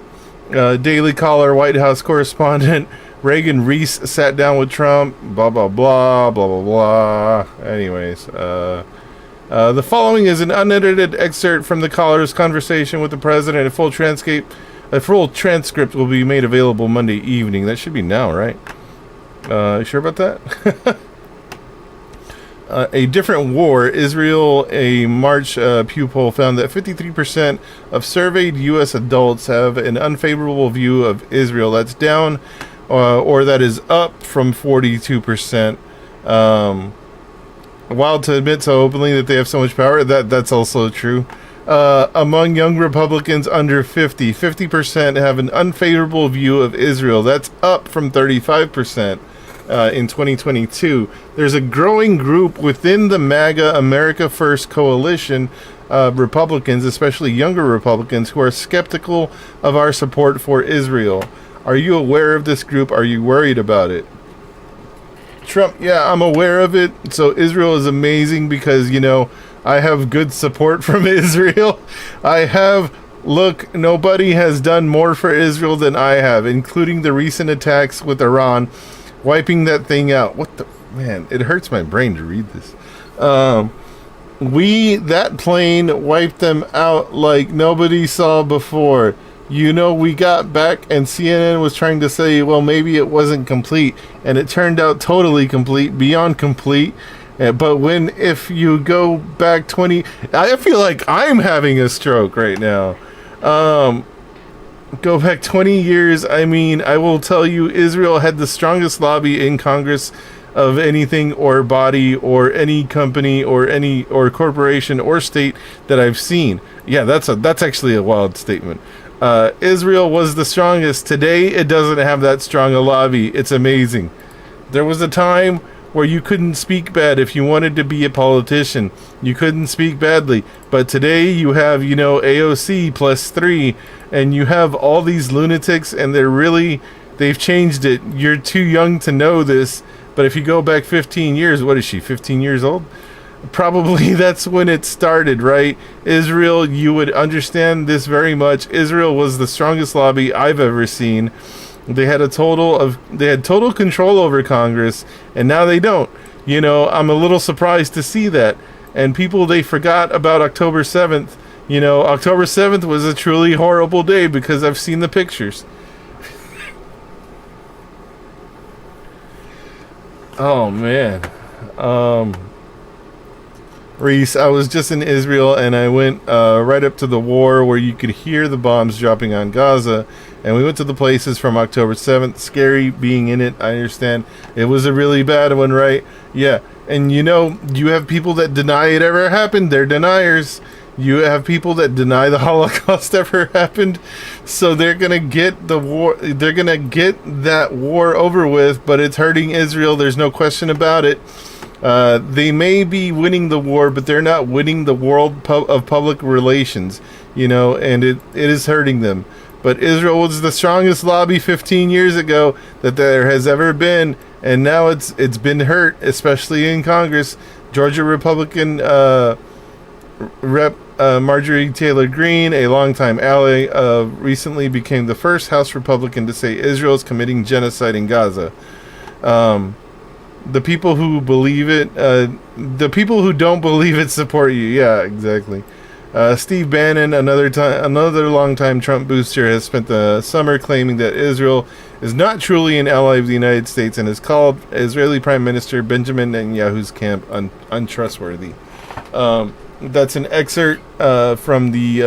Daily Caller White House correspondent Reagan Reese sat down with Trump. Blah, blah, blah, blah, blah, blah. Anyways, the following is an unedited excerpt from the caller's conversation with the president. A full transcript will be made available Monday evening. That should be now, right? You sure about that? A different war. Israel, a March Pew poll found that 53% of surveyed U.S. adults have an unfavorable view of Israel. That's down, or that is up from 42%. Wild to admit so openly that they have so much power. That's also true. Among young Republicans under 50% have an unfavorable view of Israel. That's up from 35%. In 2022. There's a growing group within the MAGA America First coalition of Republicans, especially younger Republicans, who are skeptical of our support for Israel. Are you aware of this group? Are you worried about it? Trump, yeah, I'm aware of it. So Israel is amazing because, you know, I have good support from Israel. Look, nobody has done more for Israel than I have, including the recent attacks with Iran, wiping that thing out. What the man? It hurts my brain to read this. That plane wiped them out like nobody saw before. You know, we got back and CNN was trying to say, well, maybe it wasn't complete, and it turned out totally complete, beyond complete. But if you go back 20, I feel like I'm having a stroke right now. Go back 20 years, I mean, I will tell you, Israel had the strongest lobby in Congress of anything or body or any company or corporation or state that I've seen. Yeah, that's actually a wild statement. Israel was the strongest. Today, it doesn't have that strong a lobby. It's amazing. There was a time where you couldn't speak bad if you wanted to be a politician. You couldn't speak badly. But today you have, AOC +3, and you have all these lunatics, and they're really they've changed it. You're too young to know this, but if you go back 15 years, what is she, 15 years old? Probably that's when it started, right? Israel, you would understand this very much. Israel was the strongest lobby I've ever seen. They had total control over Congress, and now they don't. You know, I'm a little surprised to see that. And people, they forgot about October 7th. You know, October 7th was a truly horrible day because I've seen the pictures. Oh, man. Reese, I was just in Israel, and I went right up to the war where you could hear the bombs dropping on Gaza, and we went to the places from October 7th. Scary being in it, I understand. It was a really bad one, right? Yeah, and you know, you have people that deny it ever happened. They're deniers. You have people that deny the Holocaust ever happened, so they're gonna get the war. They're gonna get that war over with, but it's hurting Israel. There's no question about it. They may be winning the war, but they're not winning the world of public relations, you know, and it is hurting them. But Israel was the strongest lobby 15 years ago that there has ever been, and now it's been hurt, especially in Congress. Georgia Republican Rep. Marjorie Taylor Greene, a longtime ally, recently became the first House Republican to say Israel is committing genocide in Gaza. The people who believe it, the people who don't believe it support you. Yeah, exactly. Steve Bannon, another longtime Trump booster, has spent the summer claiming that Israel is not truly an ally of the United States and has called Israeli Prime Minister Benjamin Netanyahu's camp untrustworthy. That's an excerpt from the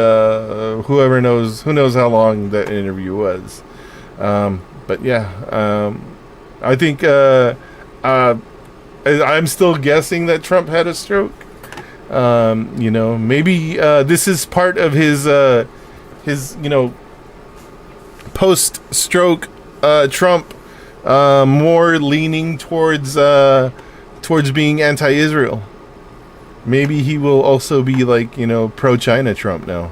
who knows how long that interview was. But yeah, I think I'm still guessing that Trump had a stroke. You know, maybe this is part of his post-stroke Trump more leaning towards being anti-Israel. Maybe he will also be like, you know, pro-China Trump now.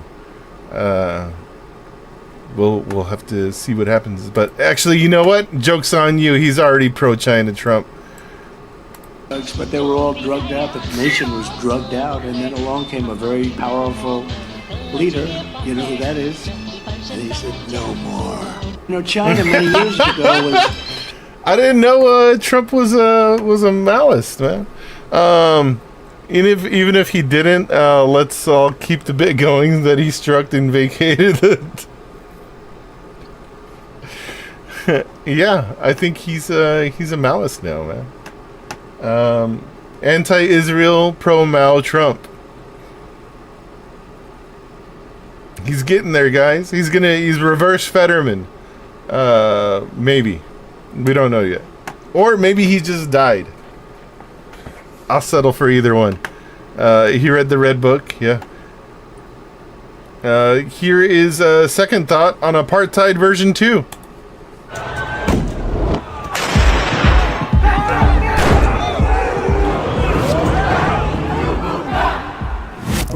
We'll have to see what happens. But actually, you know what? Joke's on you. He's already pro-China Trump. But they were all drugged out. The nation was drugged out. And then along came a very powerful leader. You know who that is? And he said, no more. You know, China many years ago was... I didn't know Trump was a Maoist, man. Even if he didn't, let's all keep the bit going that he struck and vacated it. Yeah, I think he's a Maoist now, man. Anti-Israel, pro-Mao Trump. He's getting there, guys. He's reverse Fetterman. Maybe. We don't know yet. Or maybe he just died. I'll settle for either one. He read the Red Book, yeah. Here is a second thought on Apartheid version 2.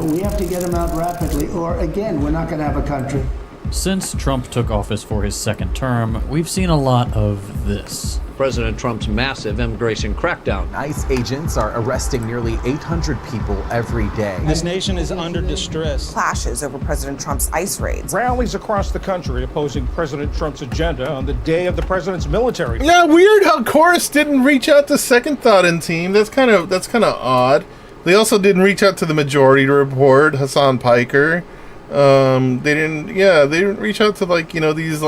We have to get him out rapidly, or again, we're not going to have a country. Since Trump took office for his second term, we've seen a lot of this. President Trump's massive immigration crackdown. ICE agents are arresting nearly 800 people every day. This nation is under distress. Clashes over President Trump's ICE raids. Rallies across the country opposing President Trump's agenda on the day of the president's military. Yeah, weird how Chorus didn't reach out to Second Thought and team. That's kind of odd. They also didn't reach out to the Majority Report, Hassan Piker. They didn't reach out to these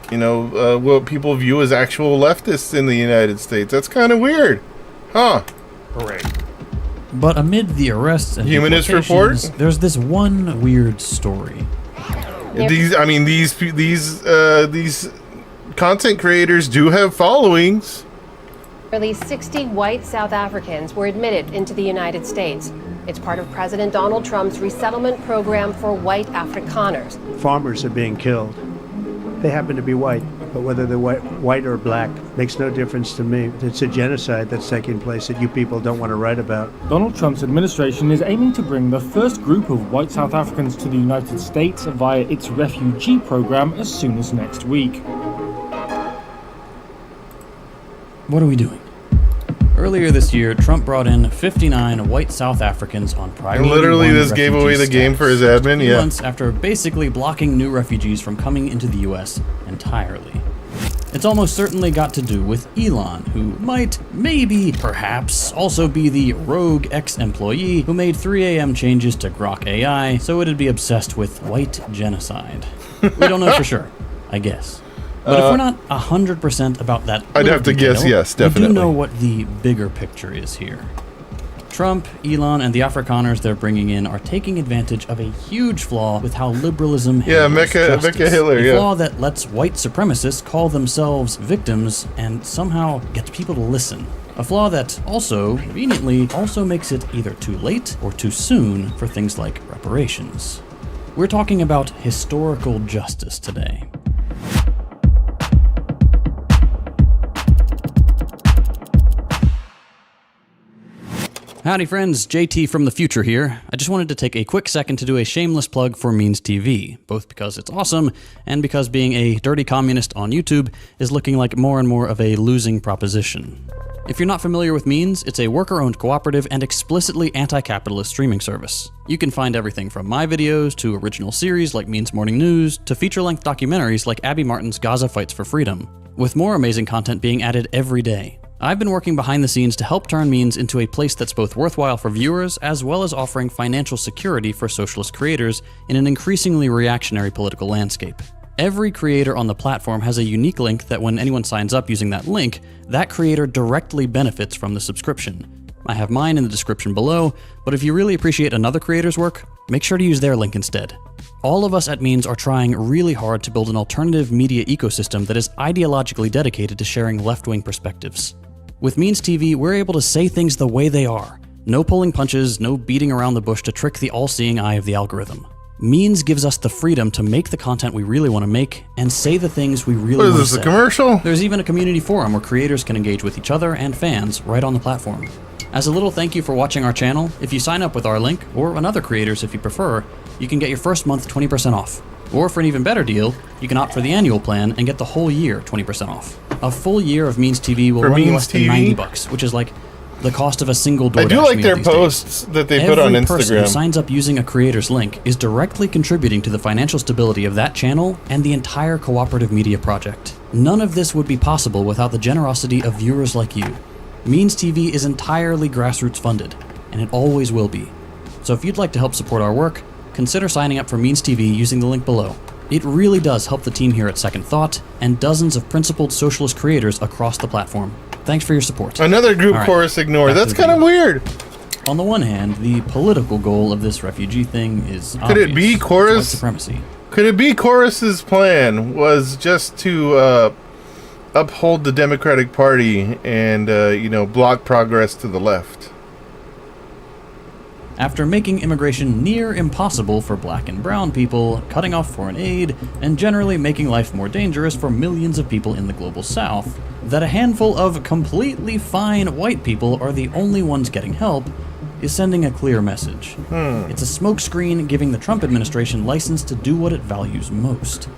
what people view as actual leftists in the United States. That's kind of weird, huh? Great. But amid the arrests and Humanist Report, there's this one weird story. These content creators do have followings. Nearly 60 white South Africans were admitted into the United States. It's part of President Donald Trump's resettlement program for white Afrikaners. Farmers are being killed. They happen to be white, but whether they're white or black makes no difference to me. It's a genocide that's taking place that you people don't want to write about. Donald Trump's administration is aiming to bring the first group of white South Africans to the United States via its refugee program as soon as next week. what are we doing? Earlier this year, Trump brought in 59 white South Africans on priority. Literally, one this gave away the refugee game for his status, admin, 2 yeah. months after basically blocking new refugees from coming into the U.S. entirely. It's almost certainly got to do with Elon, who might, maybe, perhaps, also be the rogue ex-employee who made 3 a.m. changes to Grok AI so it'd be obsessed with white genocide. We don't know for sure, I guess. But if we're not 100% about that, I'd have to detail, guess yes, we definitely. do know what the bigger picture is here. Trump, Elon, and the Afrikaners they're bringing in are taking advantage of a huge flaw with how liberalism handles justice. Hitler, a yeah. flaw that lets white supremacists call themselves victims and somehow gets people to listen. A flaw that also, conveniently, also makes it either too late or too soon for things like reparations. We're talking about historical justice today. Howdy friends, JT from the future here. I just wanted to take a quick second to do a shameless plug for Means TV, both because it's awesome and because being a dirty communist on YouTube is looking like more and more of a losing proposition. If you're not familiar with Means, it's a worker-owned cooperative and explicitly anti-capitalist streaming service. You can find everything from my videos to original series like Means Morning News to feature-length documentaries like Abby Martin's Gaza Fights for Freedom, with more amazing content being added every day. I've been working behind the scenes to help turn Means into a place that's both worthwhile for viewers as well as offering financial security for socialist creators in an increasingly reactionary political landscape. Every creator on the platform has a unique link that when anyone signs up using that link, that creator directly benefits from the subscription. I have mine in the description below, but if you really appreciate another creator's work, make sure to use their link instead. All of us at Means are trying really hard to build an alternative media ecosystem that is ideologically dedicated to sharing left-wing perspectives. With Means TV, we're able to say things the way they are. No pulling punches, no beating around the bush to trick the all-seeing eye of the algorithm. Means gives us the freedom to make the content we really want to make and say the things we really want to say. What is this, a commercial? There's even a community forum where creators can engage with each other and fans right on the platform. As a little thank you for watching our channel, if you sign up with our link, or another creator's if you prefer, you can get your first month 20% off. Or for an even better deal, you can opt for the annual plan and get the whole year 20% off. A full year of Means TV will run you less than $90, which is like the cost of a single DoorDash I do like meal their these posts days. that they put on Every person who Instagram. signs up using a creator's link is directly contributing to the financial stability of that channel and the entire cooperative media project. None of this would be possible without the generosity of viewers like you. Means TV is entirely grassroots funded, and it always will be. So if you'd like to help support our work, consider signing up for Means TV using the link below. It really does help the team here at Second Thought and dozens of principled socialist creators across the platform. Thanks for your support. Another group All right, chorus ignored. back to That's the kind of video. weird. On the one hand, the political goal of this refugee thing is Could it be obvious. It's chorus? white supremacy. Could it be Chorus's plan was just to uphold the Democratic Party and block progress to the left? After making immigration near impossible for black and brown people, cutting off foreign aid, and generally making life more dangerous for millions of people in the global south, that a handful of completely fine white people are the only ones getting help is sending a clear message. It's a smokescreen giving the Trump administration license to do what it values most,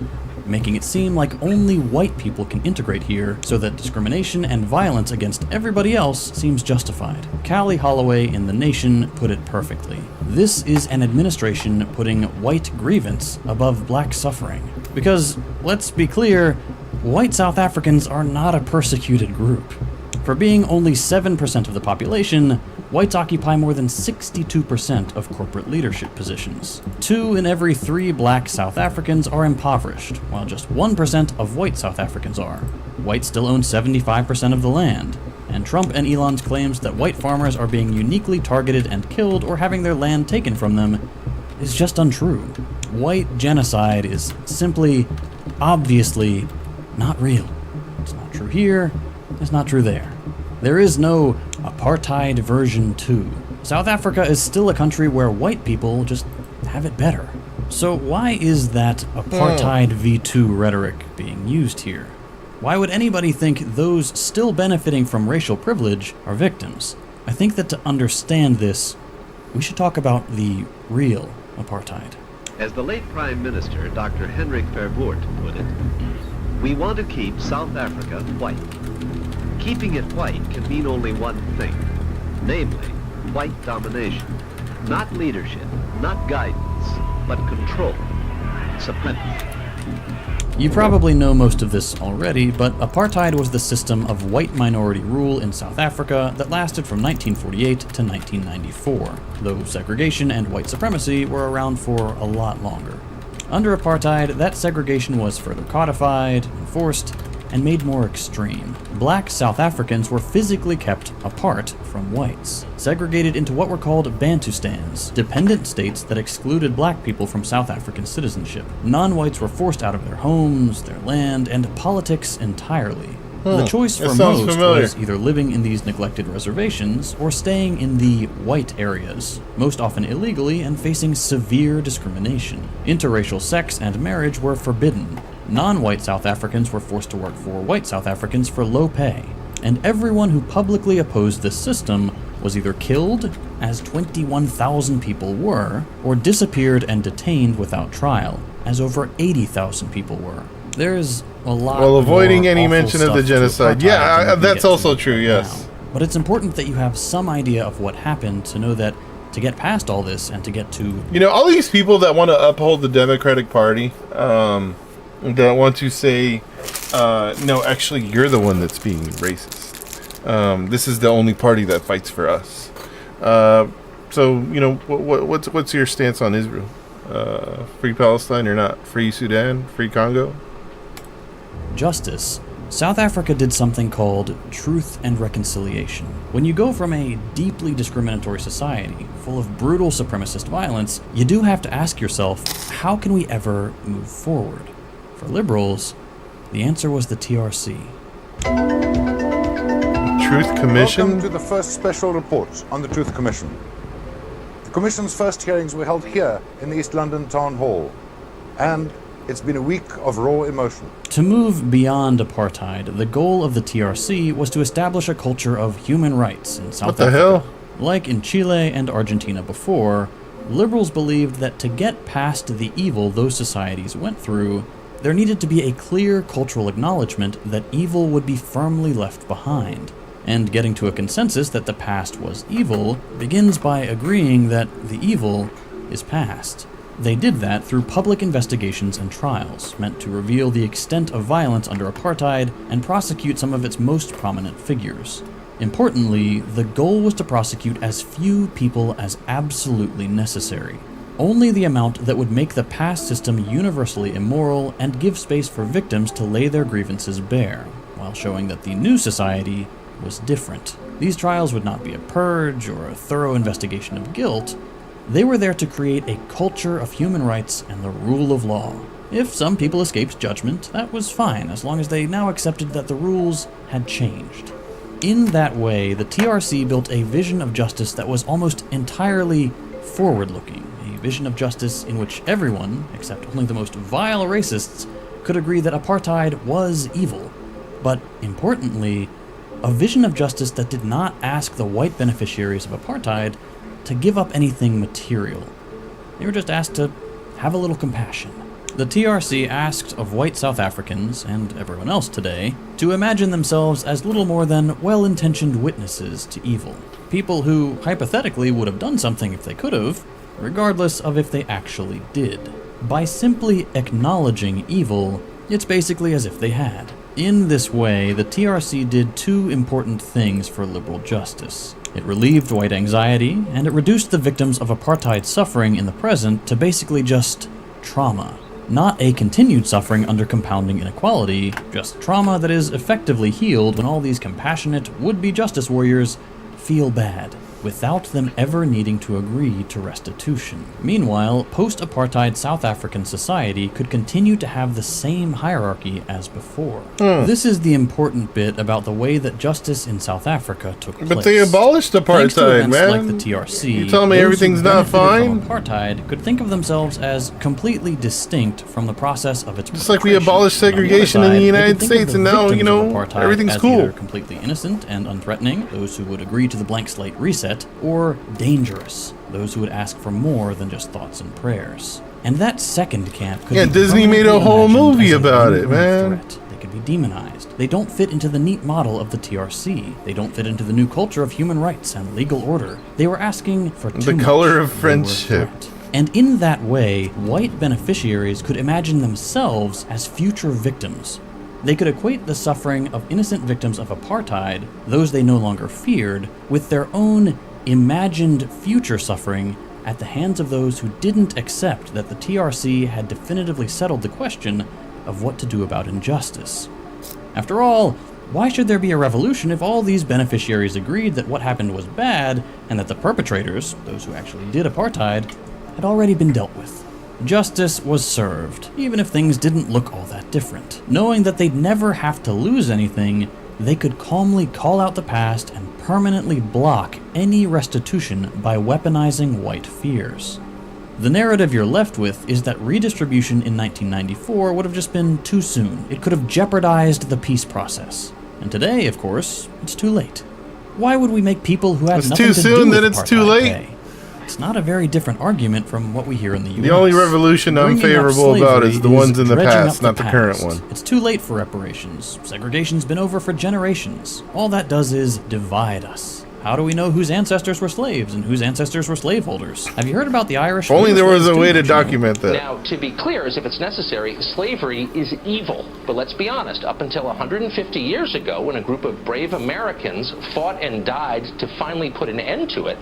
making it seem like only white people can integrate here so that discrimination and violence against everybody else seems justified. Callie Holloway in The Nation put it perfectly. This is an administration putting white grievance above black suffering. Because, let's be clear, white South Africans are not a persecuted group. For being only 7% of the population, whites occupy more than 62% of corporate leadership positions. 2 in every 3 black South Africans are impoverished, while just 1% of white South Africans are. Whites still own 75% of the land, and Trump and Elon's claims that white farmers are being uniquely targeted and killed or having their land taken from them is just untrue. White genocide is simply, obviously, not real. It's not true here, it's not true there. There is no apartheid version 2. South Africa is still a country where white people just have it better. So why is that apartheid v2 rhetoric being used here? Why would anybody think those still benefiting from racial privilege are victims? I think that to understand this, we should talk about the real apartheid. As the late Prime Minister, Dr. Hendrik Verwoerd, put it, we want to keep South Africa white. Keeping it white can mean only one thing, namely, white domination. Not leadership, not guidance, but control, supremacy. You probably know most of this already, but apartheid was the system of white minority rule in South Africa that lasted from 1948 to 1994, though segregation and white supremacy were around for a lot longer. Under apartheid, that segregation was further codified, enforced, and made more extreme. Black South Africans were physically kept apart from whites, segregated into what were called Bantustans, dependent states that excluded black people from South African citizenship. Non-whites were forced out of their homes, their land, and politics entirely. The choice for most was either living in these neglected reservations or staying in the white areas, most often illegally and facing severe discrimination. Interracial sex and marriage were forbidden. Non-white South Africans were forced to work for white South Africans for low pay, and everyone who publicly opposed this system was either killed, as 21,000 people were, or disappeared and detained without trial, as over 80,000 people were. There's a lot Well, avoiding more any awful mention of stuff the to genocide. apartheid Yeah, than we that's get also to true, yes. now. But it's important that you have some idea of what happened to know that to get past all this and to get to... You know, all these people that want to uphold the Democratic Party, that want to say, no, actually, you're the one that's being racist. This is the only party that fights for us. So, you know, what's your stance on Israel? Free Palestine or not? Free Sudan? Free Congo? Justice. South Africa did something called truth and reconciliation. When you go from a deeply discriminatory society, full of brutal supremacist violence, you do have to ask yourself, how can we ever move forward? For liberals, the answer was the TRC. Truth Commission? Welcome to the first special report on the Truth Commission. The Commission's first hearings were held here in the East London Town Hall, and it's been a week of raw emotion. To move beyond apartheid, the goal of the TRC was to establish a culture of human rights in South Africa. What the hell? Like in Chile and Argentina before, liberals believed that to get past the evil those societies went through, there needed to be a clear cultural acknowledgement that evil would be firmly left behind. And getting to a consensus that the past was evil begins by agreeing that the evil is past. They did that through public investigations and trials, meant to reveal the extent of violence under apartheid and prosecute some of its most prominent figures. Importantly, the goal was to prosecute as few people as absolutely necessary. Only the amount that would make the past system universally immoral and give space for victims to lay their grievances bare, while showing that the new society was different. These trials would not be a purge or a thorough investigation of guilt. They were there to create a culture of human rights and the rule of law. If some people escaped judgment, that was fine, as long as they now accepted that the rules had changed. In that way, the TRC built a vision of justice that was almost entirely forward-looking, a vision of justice in which everyone, except only the most vile racists, could agree that apartheid was evil. But importantly, a vision of justice that did not ask the white beneficiaries of apartheid to give up anything material. They were just asked to have a little compassion. The TRC asked of white South Africans, and everyone else today, to imagine themselves as little more than well-intentioned witnesses to evil. People who, hypothetically, would have done something if they could have, regardless of if they actually did. By simply acknowledging evil, it's basically as if they had. In this way, the TRC did two important things for liberal justice. It relieved white anxiety, and it reduced the victims of apartheid suffering in the present to basically just trauma. Not a continued suffering under compounding inequality, just trauma that is effectively healed when all these compassionate, would-be justice warriors feel bad, without them ever needing to agree to restitution. Meanwhile, post-apartheid South African society could continue to have the same hierarchy as before. This is the important bit about the way that justice in South Africa took place. But they abolished Thanks to apartheid, events man. like the TRC, You telling me those everything's who not benefited fine? from apartheid could think of themselves as completely distinct from the process of its Just like we abolished segregation in the United States, and now, you know, everything's cool. Either completely innocent and unthreatening, those who would agree to the blank slate reset, or dangerous, those who would ask for more than just thoughts and prayers. And that second camp could be Disney made a permanently whole imagined movie as a about it, looming man. threat. They could be demonized. They don't fit into the neat model of the TRC. They don't fit into the new culture of human rights and legal order. They were asking for too much. The color of They were a friendship. threat. And in that way, white beneficiaries could imagine themselves as future victims. They could equate the suffering of innocent victims of apartheid, those they no longer feared, with their own imagined future suffering at the hands of those who didn't accept that the TRC had definitively settled the question of what to do about injustice. After all, why should there be a revolution if all these beneficiaries agreed that what happened was bad and that the perpetrators, those who actually did apartheid, had already been dealt with? Justice was served, even if things didn't look all that different. Knowing that they'd never have to lose anything, they could calmly call out the past and permanently block any restitution by weaponizing white fears. The narrative you're left with is that redistribution in 1994 would have just been too soon. It could have jeopardized the peace process. And today, of course, it's too late. Why would we make people who have It's nothing too to soon, do with then it's too apartheid late. pay? It's not a very different argument from what we hear in the US. The only revolution I'm Bringing up favorable about slavery is the ones in the dredging past, up not the current past. one. It's too late for reparations. Segregation's been over for generations. All that does is divide us. How do we know whose ancestors were slaves and whose ancestors were slaveholders? Have you heard about the Irish? If only there was a slaves way too, to don't you know? document that. Now, to be clear, as if it's necessary, slavery is evil. But let's be honest, up until 150 years ago, when a group of brave Americans fought and died to finally put an end to it,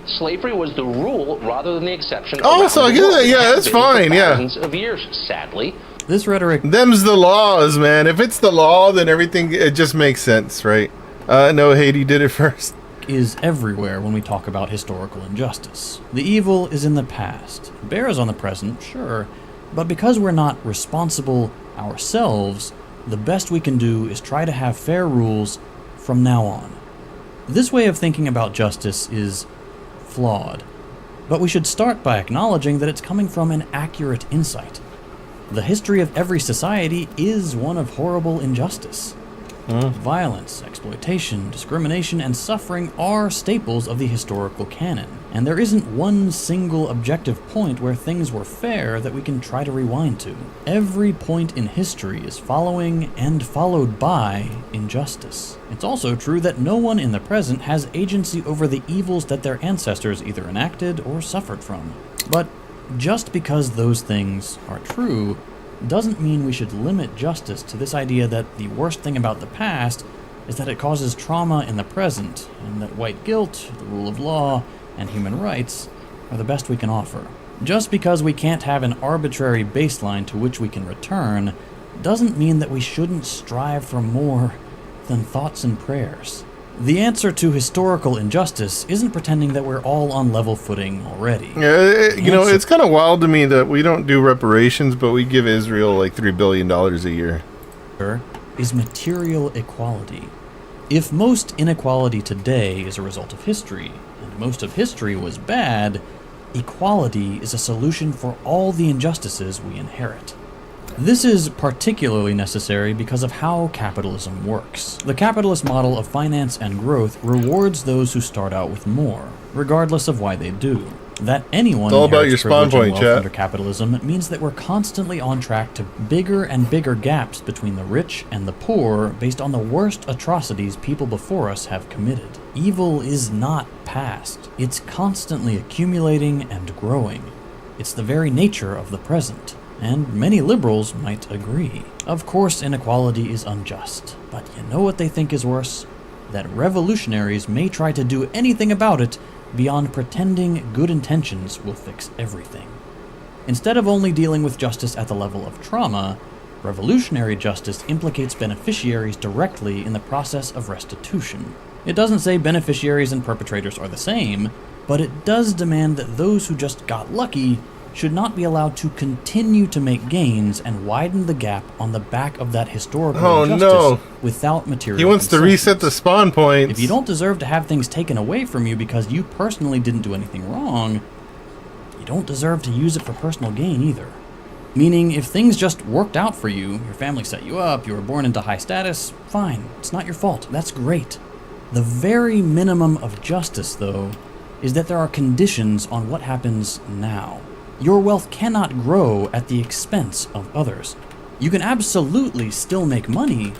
slavery was the rule rather than the exception. Oh, so I around the get world. that. It Yeah, has that's been for fine. Yeah. thousands of years, sadly. This rhetoric. Them's the laws, man. If it's the law, then everything, it just makes sense, right? No, Haiti did it first. Is everywhere when we talk about historical injustice. The evil is in the past. It bears on the present, sure, but because we're not responsible ourselves, the best we can do is try to have fair rules from now on. This way of thinking about justice is flawed, but we should start by acknowledging that it's coming from an accurate insight. The history of every society is one of horrible injustice. Violence, exploitation, discrimination, and suffering are staples of the historical canon, and there isn't one single objective point where things were fair that we can try to rewind to. Every point in history is following and followed by injustice. It's also true that no one in the present has agency over the evils that their ancestors either enacted or suffered from. But just because those things are true doesn't mean we should limit justice to this idea that the worst thing about the past is that it causes trauma in the present, and that white guilt, the rule of law, and human rights are the best we can offer. Just because we can't have an arbitrary baseline to which we can return doesn't mean that we shouldn't strive for more than thoughts and prayers. The answer to historical injustice isn't pretending that we're all on level footing already. Yeah, you know, it's kind of wild to me that we don't do reparations, but we give Israel like $3 billion a year. Is material equality. If most inequality today is a result of history, and most of history was bad, equality is a solution for all the injustices we inherit. This is particularly necessary because of how capitalism works. The capitalist model of finance and growth rewards those who start out with more, regardless of why they do. That anyone It's all about inherits your spawn privilege and point, wealth chat. under capitalism means that we're constantly on track to bigger and bigger gaps between the rich and the poor based on the worst atrocities people before us have committed. Evil is not past. It's constantly accumulating and growing. It's the very nature of the present. And many liberals might agree. Of course, inequality is unjust, but you know what they think is worse? That revolutionaries may try to do anything about it beyond pretending good intentions will fix everything. Instead of only dealing with justice at the level of trauma, revolutionary justice implicates beneficiaries directly in the process of restitution. It doesn't say beneficiaries and perpetrators are the same, but it does demand that those who just got lucky should not be allowed to continue to make gains and widen the gap on the back of that historical injustice without material He wants to reset the spawn points. If you don't deserve to have things taken away from you because you personally didn't do anything wrong, you don't deserve to use it for personal gain either. Meaning, if things just worked out for you, your family set you up, you were born into high status, fine, it's not your fault, that's great. The very minimum of justice, though, is that there are conditions on what happens now. Your wealth cannot grow at the expense of others. You can absolutely still make money,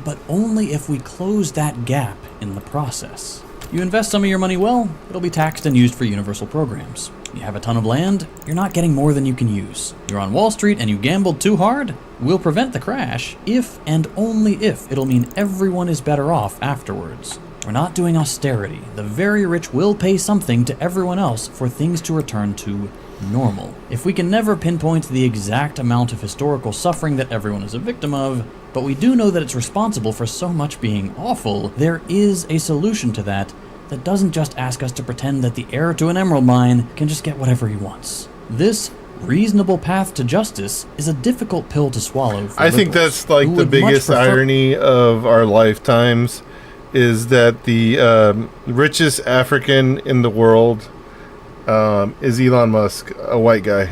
but only if we close that gap in the process. You invest some of your money well, it'll be taxed and used for universal programs. You have a ton of land, you're not getting more than you can use. You're on Wall Street and you gambled too hard? We'll prevent the crash if and only if it'll mean everyone is better off afterwards. We're not doing austerity. The very rich will pay something to everyone else for things to return to normal. If we can never pinpoint the exact amount of historical suffering that everyone is a victim of, but we do know that it's responsible for so much being awful, there is a solution to that that doesn't just ask us to pretend that the heir to an emerald mine can just get whatever he wants. This reasonable path to justice is a difficult pill to swallow for I think liberals that's like who the would much biggest prefer- irony of our lifetimes is that the richest African in the world is Elon Musk, a white guy.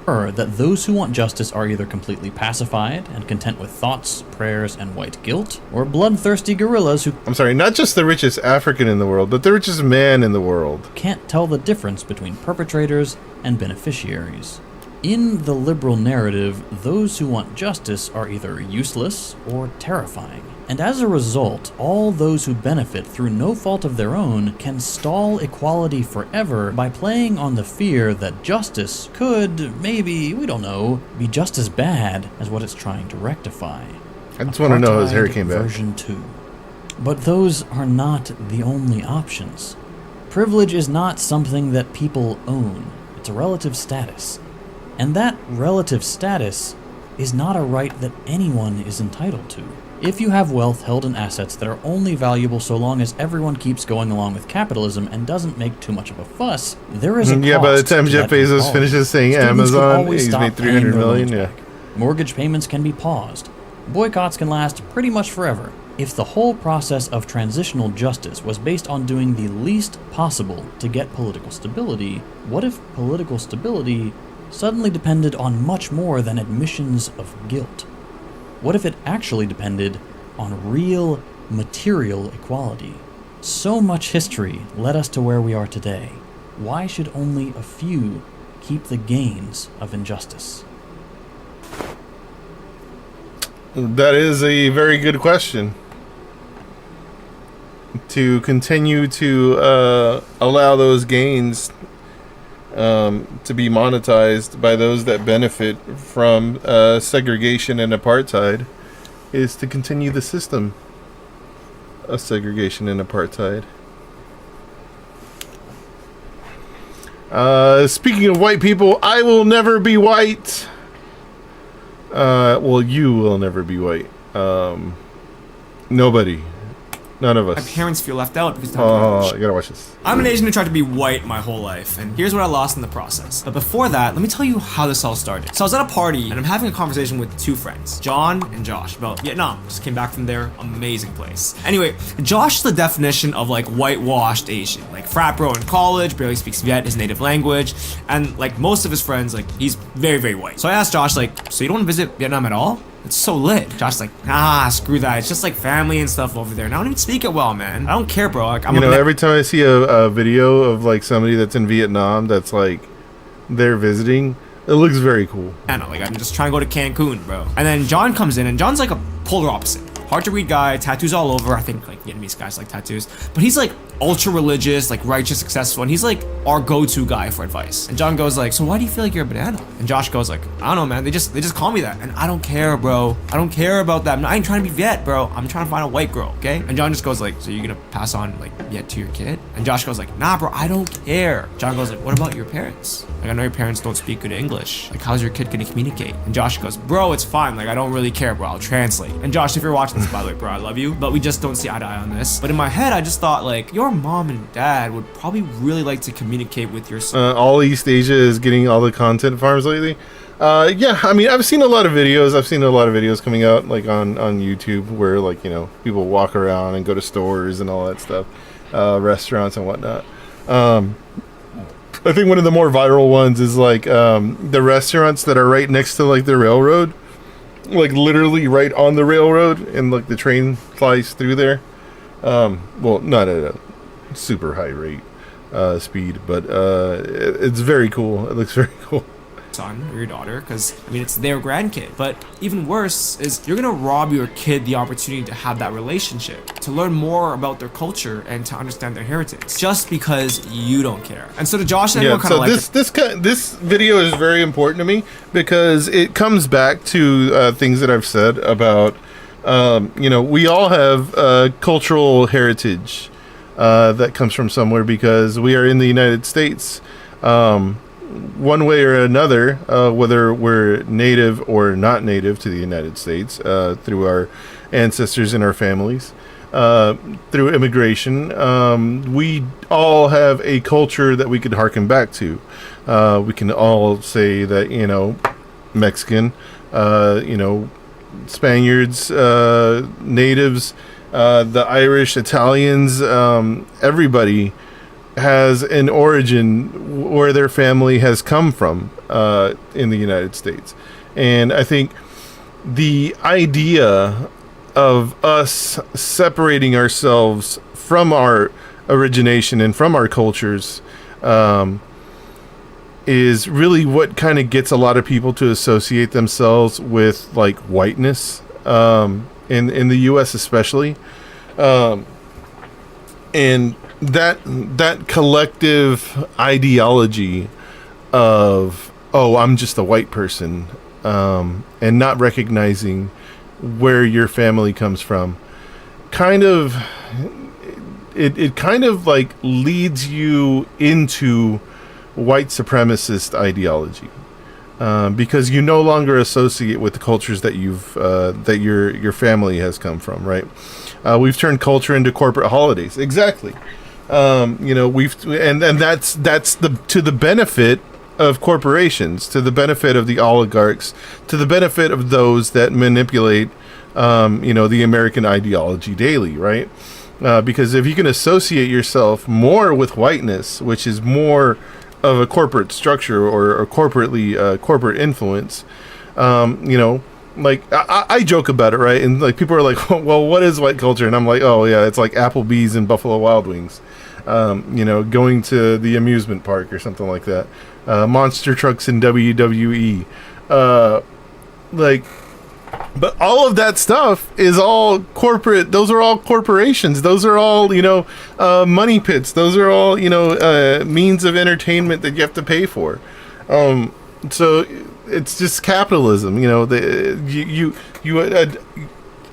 That those who want justice are either completely pacified and content with thoughts, prayers, and white guilt, or bloodthirsty gorillas who I'm sorry, not just the richest African in the world, but the richest man in the world. can't tell the difference between perpetrators and beneficiaries. In the liberal narrative, those who want justice are either useless or terrifying. And as a result, all those who benefit through no fault of their own can stall equality forever by playing on the fear that justice could, maybe, we don't know, be just as bad as what it's trying to rectify. I just want to know how his hair Apartheid came back. Version 2. But those are not the only options. Privilege is not something that people own. It's a relative status. And that relative status is not a right that anyone is entitled to. If you have wealth held in assets that are only valuable so long as everyone keeps going along with capitalism and doesn't make too much of a fuss, there is a Yeah, by the cost time to Jeff that Bezos equality. finishes saying Students could Amazon, always he's stop made paying 300 their million, loans yeah. back. Mortgage payments can be paused. Boycotts can last pretty much forever. If the whole process of transitional justice was based on doing the least possible to get political stability, what if political stability suddenly depended on much more than admissions of guilt? What if it actually depended on real material equality? So much history led us to where we are today. Why should only a few keep the gains of injustice? That is a very good question. To continue to allow those gains to be monetized by those that benefit from segregation and apartheid is to continue the system of segregation and apartheid. Speaking of white people, I will never be white. Well, you will never be white. Nobody. None of us. My parents feel left out because Oh, you gotta watch this. I'm an Asian who tried to be white my whole life, and here's what I lost in the process. But before that, let me tell you how this all started. So I was at a party, and I'm having a conversation with two friends, John and Josh, about Vietnam. Just came back from their amazing place. Anyway, Josh is the definition of like whitewashed Asian. Like frat bro in college, barely speaks Viet, his native language, and like most of his friends, like he's very, very white. So I asked Josh, like, so you don't want to visit Vietnam at all? It's so lit. Josh's like, nah, screw that. It's just like family and stuff over there. And I don't even speak it well, man. I don't care, bro. Like, Every time I see a video of like somebody that's in Vietnam that's like they're visiting, it looks very cool. I know, like I'm just trying to go to Cancun, bro. And then John comes in, and John's like a polar opposite. Hard to read guy, tattoos all over. I think like Vietnamese guys like tattoos. But he's like ultra religious, like righteous, successful, and he's like our go-to guy for advice. And John goes like, so why do you feel like you're a banana? And Josh goes like, I don't know, man. They just call me that, and I don't care, bro. I don't care about that. I ain't trying to be Viet, bro. I'm trying to find a white girl, okay? And John just goes like, so you're gonna pass on like Viet to your kid? And Josh goes like, nah, bro. I don't care. John goes like, what about your parents? Like I know your parents don't speak good English. Like how's your kid gonna communicate? And Josh goes, bro, it's fine. Like I don't really care, bro. I'll translate. And Josh, if you're watching this, by the way, bro, I love you, but we just don't see eye to eye on this. But in my head, I just thought like your mom and dad would probably really like to communicate with your son. All East Asia is getting all the content farms lately. Yeah, I mean, I've seen a lot of videos. I've seen a lot of videos coming out like on YouTube where like, people walk around and go to stores and all that stuff, restaurants and whatnot. I think one of the more viral ones is like the restaurants that are right next to like the railroad, like literally right on the railroad, and like the train flies through there. Well, not at a super high rate speed, but it's very cool. It looks very cool. son or your daughter, because I mean it's their grandkid. But even worse is you're gonna rob your kid the opportunity to have that relationship, to learn more about their culture and to understand their heritage, just because you don't care. And so to Josh, anyone kind of like this video is very important to me because it comes back to things that I've said about we all have cultural heritage that comes from somewhere because we are in the United States. One way or another, whether we're native or not native to the United States, through our ancestors and our families, through immigration, we all have a culture that we could harken back to. We can all say that, Mexican, Spaniards, natives, the Irish, Italians, everybody has an origin where their family has come from in the United States. And I think the idea of us separating ourselves from our origination and from our cultures is really what kind of gets a lot of people to associate themselves with like whiteness, in the US especially. And that collective ideology of, oh, I'm just a white person, and not recognizing where your family comes from, kind of like leads you into white supremacist ideology, because you no longer associate with the cultures that that your family has come from, right? We've turned culture into corporate holidays. Exactly. And that's to the benefit of corporations, to the benefit of the oligarchs, to the benefit of those that manipulate, the American ideology daily, right? Because if you can associate yourself more with whiteness, which is more of a corporate structure or corporate influence, like I joke about it, right? And like people are like, well, what is white culture? And I'm like, oh yeah, it's like Applebee's and Buffalo Wild Wings, going to the amusement park or something like that, monster trucks in WWE, but all of that stuff is all corporate. Those are all corporations. Those are all, money pits. Those are all, means of entertainment that you have to pay for. So it's just capitalism.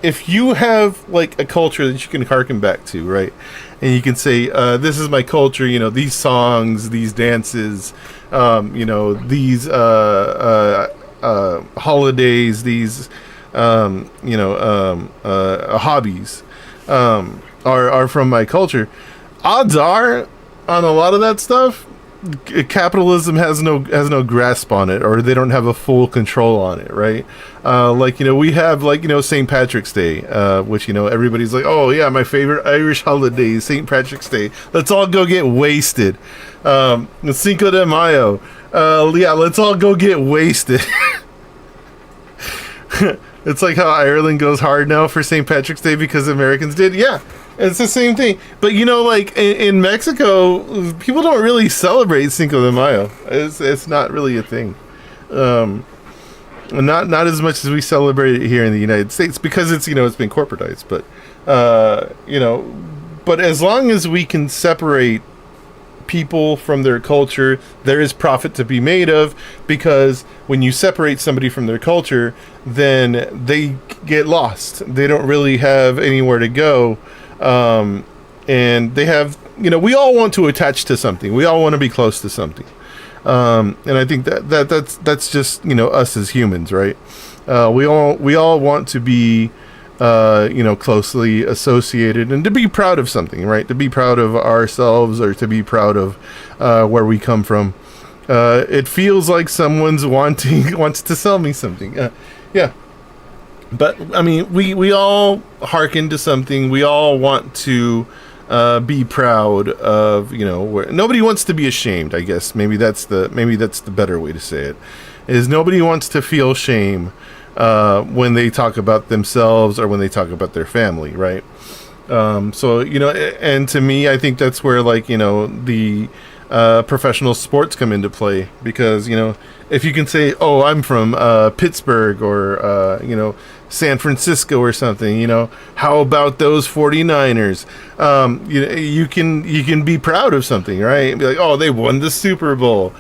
If you have like a culture that you can harken back to, right? And you can say, this is my culture, these songs, these dances, these holidays, these hobbies are from my culture. Odds are, on a lot of that stuff, capitalism has no grasp on it, or they don't have a full control on it, right? We have St. Patrick's Day, which everybody's like, oh yeah, my favorite Irish holiday is St. Patrick's Day. Let's all go get wasted. Cinco de Mayo. Let's all go get wasted. It's like how Ireland goes hard now for St. Patrick's Day because Americans did. Yeah, it's the same thing. But in Mexico, people don't really celebrate Cinco de Mayo. It's not really a thing. Not as much as we celebrate it here in the United States because it's it's been corporatized. But but as long as we can separate people from their culture, there is profit to be made of, because when you separate somebody from their culture, then they get lost. They don't really have anywhere to go, and they have we all want to attach to something. We all want to be close to something, and I think that's just us as humans, right? We all want to be closely associated and to be proud of something, right? To be proud of ourselves, or to be proud of where we come from. It feels like someone's wants to sell me something. Yeah. But I mean, we all hearken to something. We all want to be proud of, nobody wants to be ashamed, I guess. Maybe that's the better way to say it. Is nobody wants to feel shame when they talk about themselves or when they talk about their family, right? So and to me, I think that's where the professional sports come into play, because if you can say, oh, I'm from Pittsburgh or San Francisco or something, how about those 49ers? You can be proud of something, right? Be like, oh, they won the Super Bowl.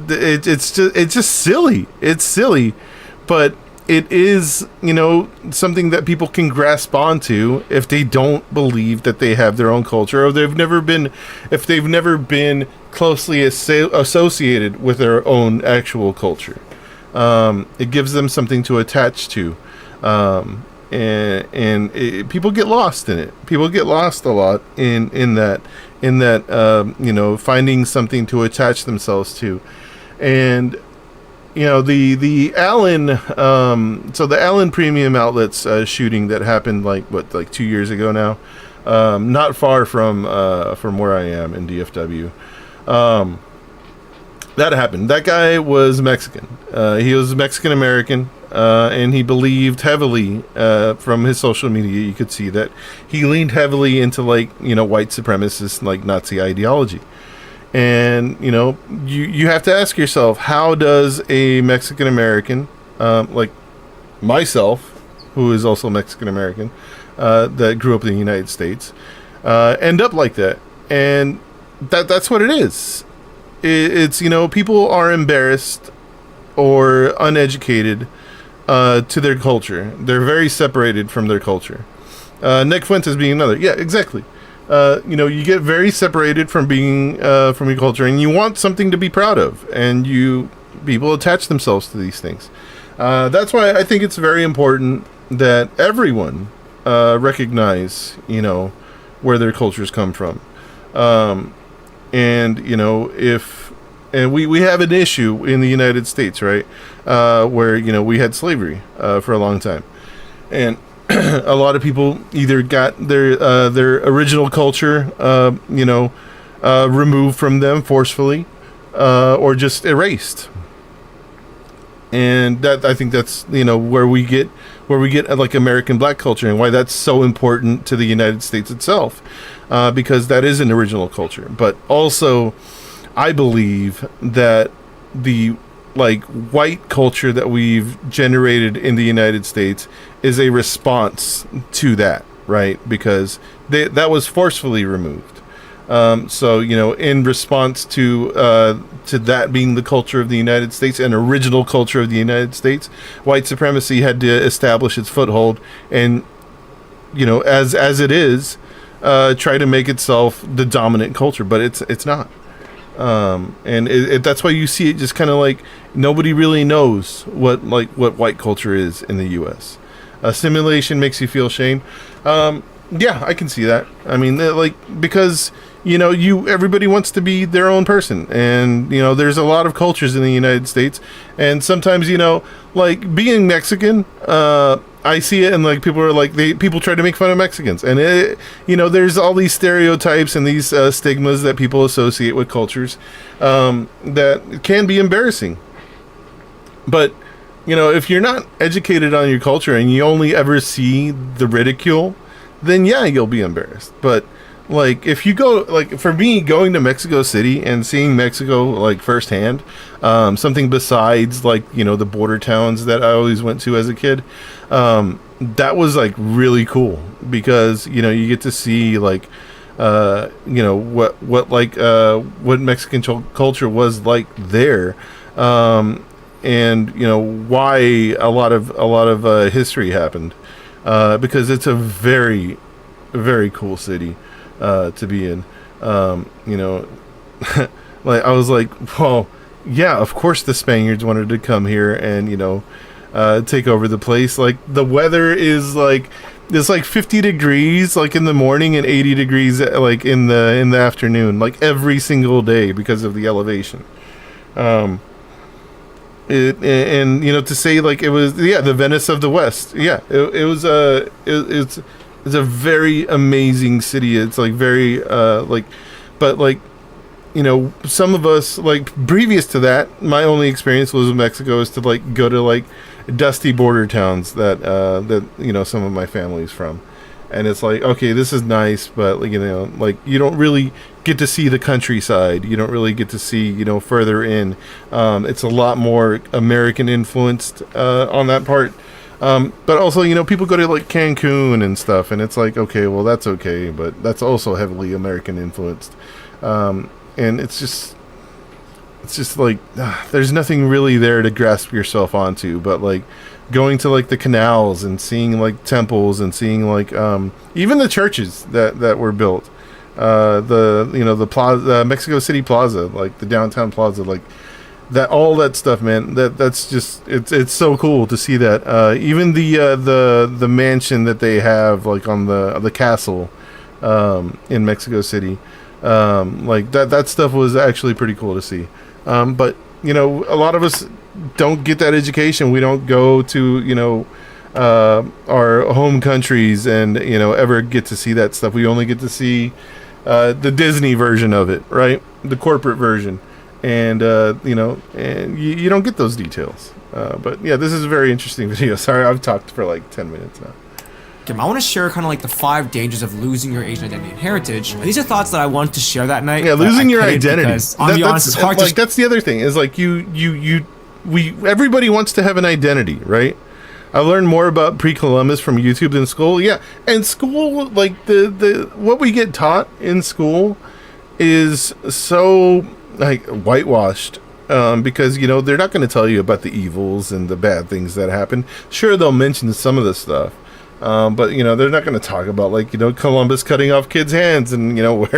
It's just silly. It's silly, but it is, something that people can grasp onto if they don't believe that they have their own culture, or if they've never been closely associated with their own actual culture. It gives them something to attach to, and people get lost in it. People get lost a lot in that finding something to attach themselves to, and the Allen, so the Allen Premium Outlets shooting that happened like 2 years ago now, not far from where I am in DFW. That happened. That guy was Mexican. He was Mexican American, and he believed heavily, from his social media, you could see that he leaned heavily into white supremacist, Nazi ideology. And you have to ask yourself, how does a Mexican American, like myself, who is also Mexican American, that grew up in the United States, end up like that? And that's what it is. It's people are embarrassed or uneducated to their culture. They're very separated from their culture. Nick Fuentes being another. Yeah, exactly. You get very separated from being from your culture, and you want something to be proud of, and people attach themselves to these things. That's why I think it's very important that everyone recognize where their cultures come from. And we have an issue in the United States, right, where we had slavery for a long time, and a lot of people either got their original culture removed from them forcefully, or just erased. And that, I think that's where we get like American black culture, and why that's so important to the United States itself, because that is an original culture. But also, I believe that the white culture that we've generated in the United States is a response to that, right? Because that was forcefully removed. So in response to that being the culture of the United States, an original culture of the United States, white supremacy had to establish its foothold, and as it is, try to make itself the dominant culture, but it's not. And that's why you see it just kind of nobody really knows what white culture is in the U.S. Assimilation makes you feel shame. Yeah, I can see that. I mean, because everybody wants to be their own person, and there's a lot of cultures in the United States, and sometimes being Mexican, I see it, and people are people try to make fun of Mexicans, and there's all these stereotypes and these stigmas that people associate with cultures, that can be embarrassing. But if you're not educated on your culture and you only ever see the ridicule, then yeah, you'll be embarrassed. But if you go, for me, going to Mexico City and seeing Mexico firsthand, something besides the border towns that I always went to as a kid, that was really cool, because you get to see what Mexican culture was like there, and why a lot of history happened, because it's a very, very cool city to be in. I was well, yeah, of course the Spaniards wanted to come here and take over the place. The weather is it's 50 degrees in the morning and 80 degrees in the afternoon, every single day, because of the elevation. To say it was, yeah, the Venice of the West, yeah, it's a very amazing city. It's very but some of us, previous to that, my only experience was in Mexico is to go to dusty border towns that some of my family's from, and it's like, okay, this is nice, but like, you know, like you don't really get to see the countryside. You don't really get to see, you know, further in. It's a lot more American influenced on that part. But also, you know, people go to like Cancun and stuff, and it's like, okay, well, that's okay, but that's also heavily American influenced. And it's just like, there's nothing really there to grasp yourself onto, but like going to like the canals and seeing like temples and seeing like even the churches that were built, the plaza, Mexico City Plaza, like the downtown plaza, like that, all that stuff, man. That's just, it's so cool to see that. Even the mansion that they have like on the castle in Mexico City, like that stuff was actually pretty cool to see. But you know, a lot of us don't get that education. We don't go to, you know, our home countries and, you know, ever get to see that stuff. We only get to see the Disney version of it, right? The corporate version. And, you know, and you don't get those details. But yeah, this is a very interesting video. Sorry, I've talked for like 10 minutes now. I want to share kind of like the 5 dangers of losing your Asian identity and heritage. And these are thoughts that I want to share that night. Yeah, losing your identity. I'll be honest, it's hard like, that's the other thing, is like everybody wants to have an identity, right? I learned more about pre-Columbus from YouTube than school. Yeah, and school, like the what we get taught in school is so like whitewashed. Because, you know, they're not going to tell you about the evils and the bad things that happen. Sure, they'll mention some of the stuff. But, you know, they're not going to talk about, like, you know, Columbus cutting off kids' hands and, you know,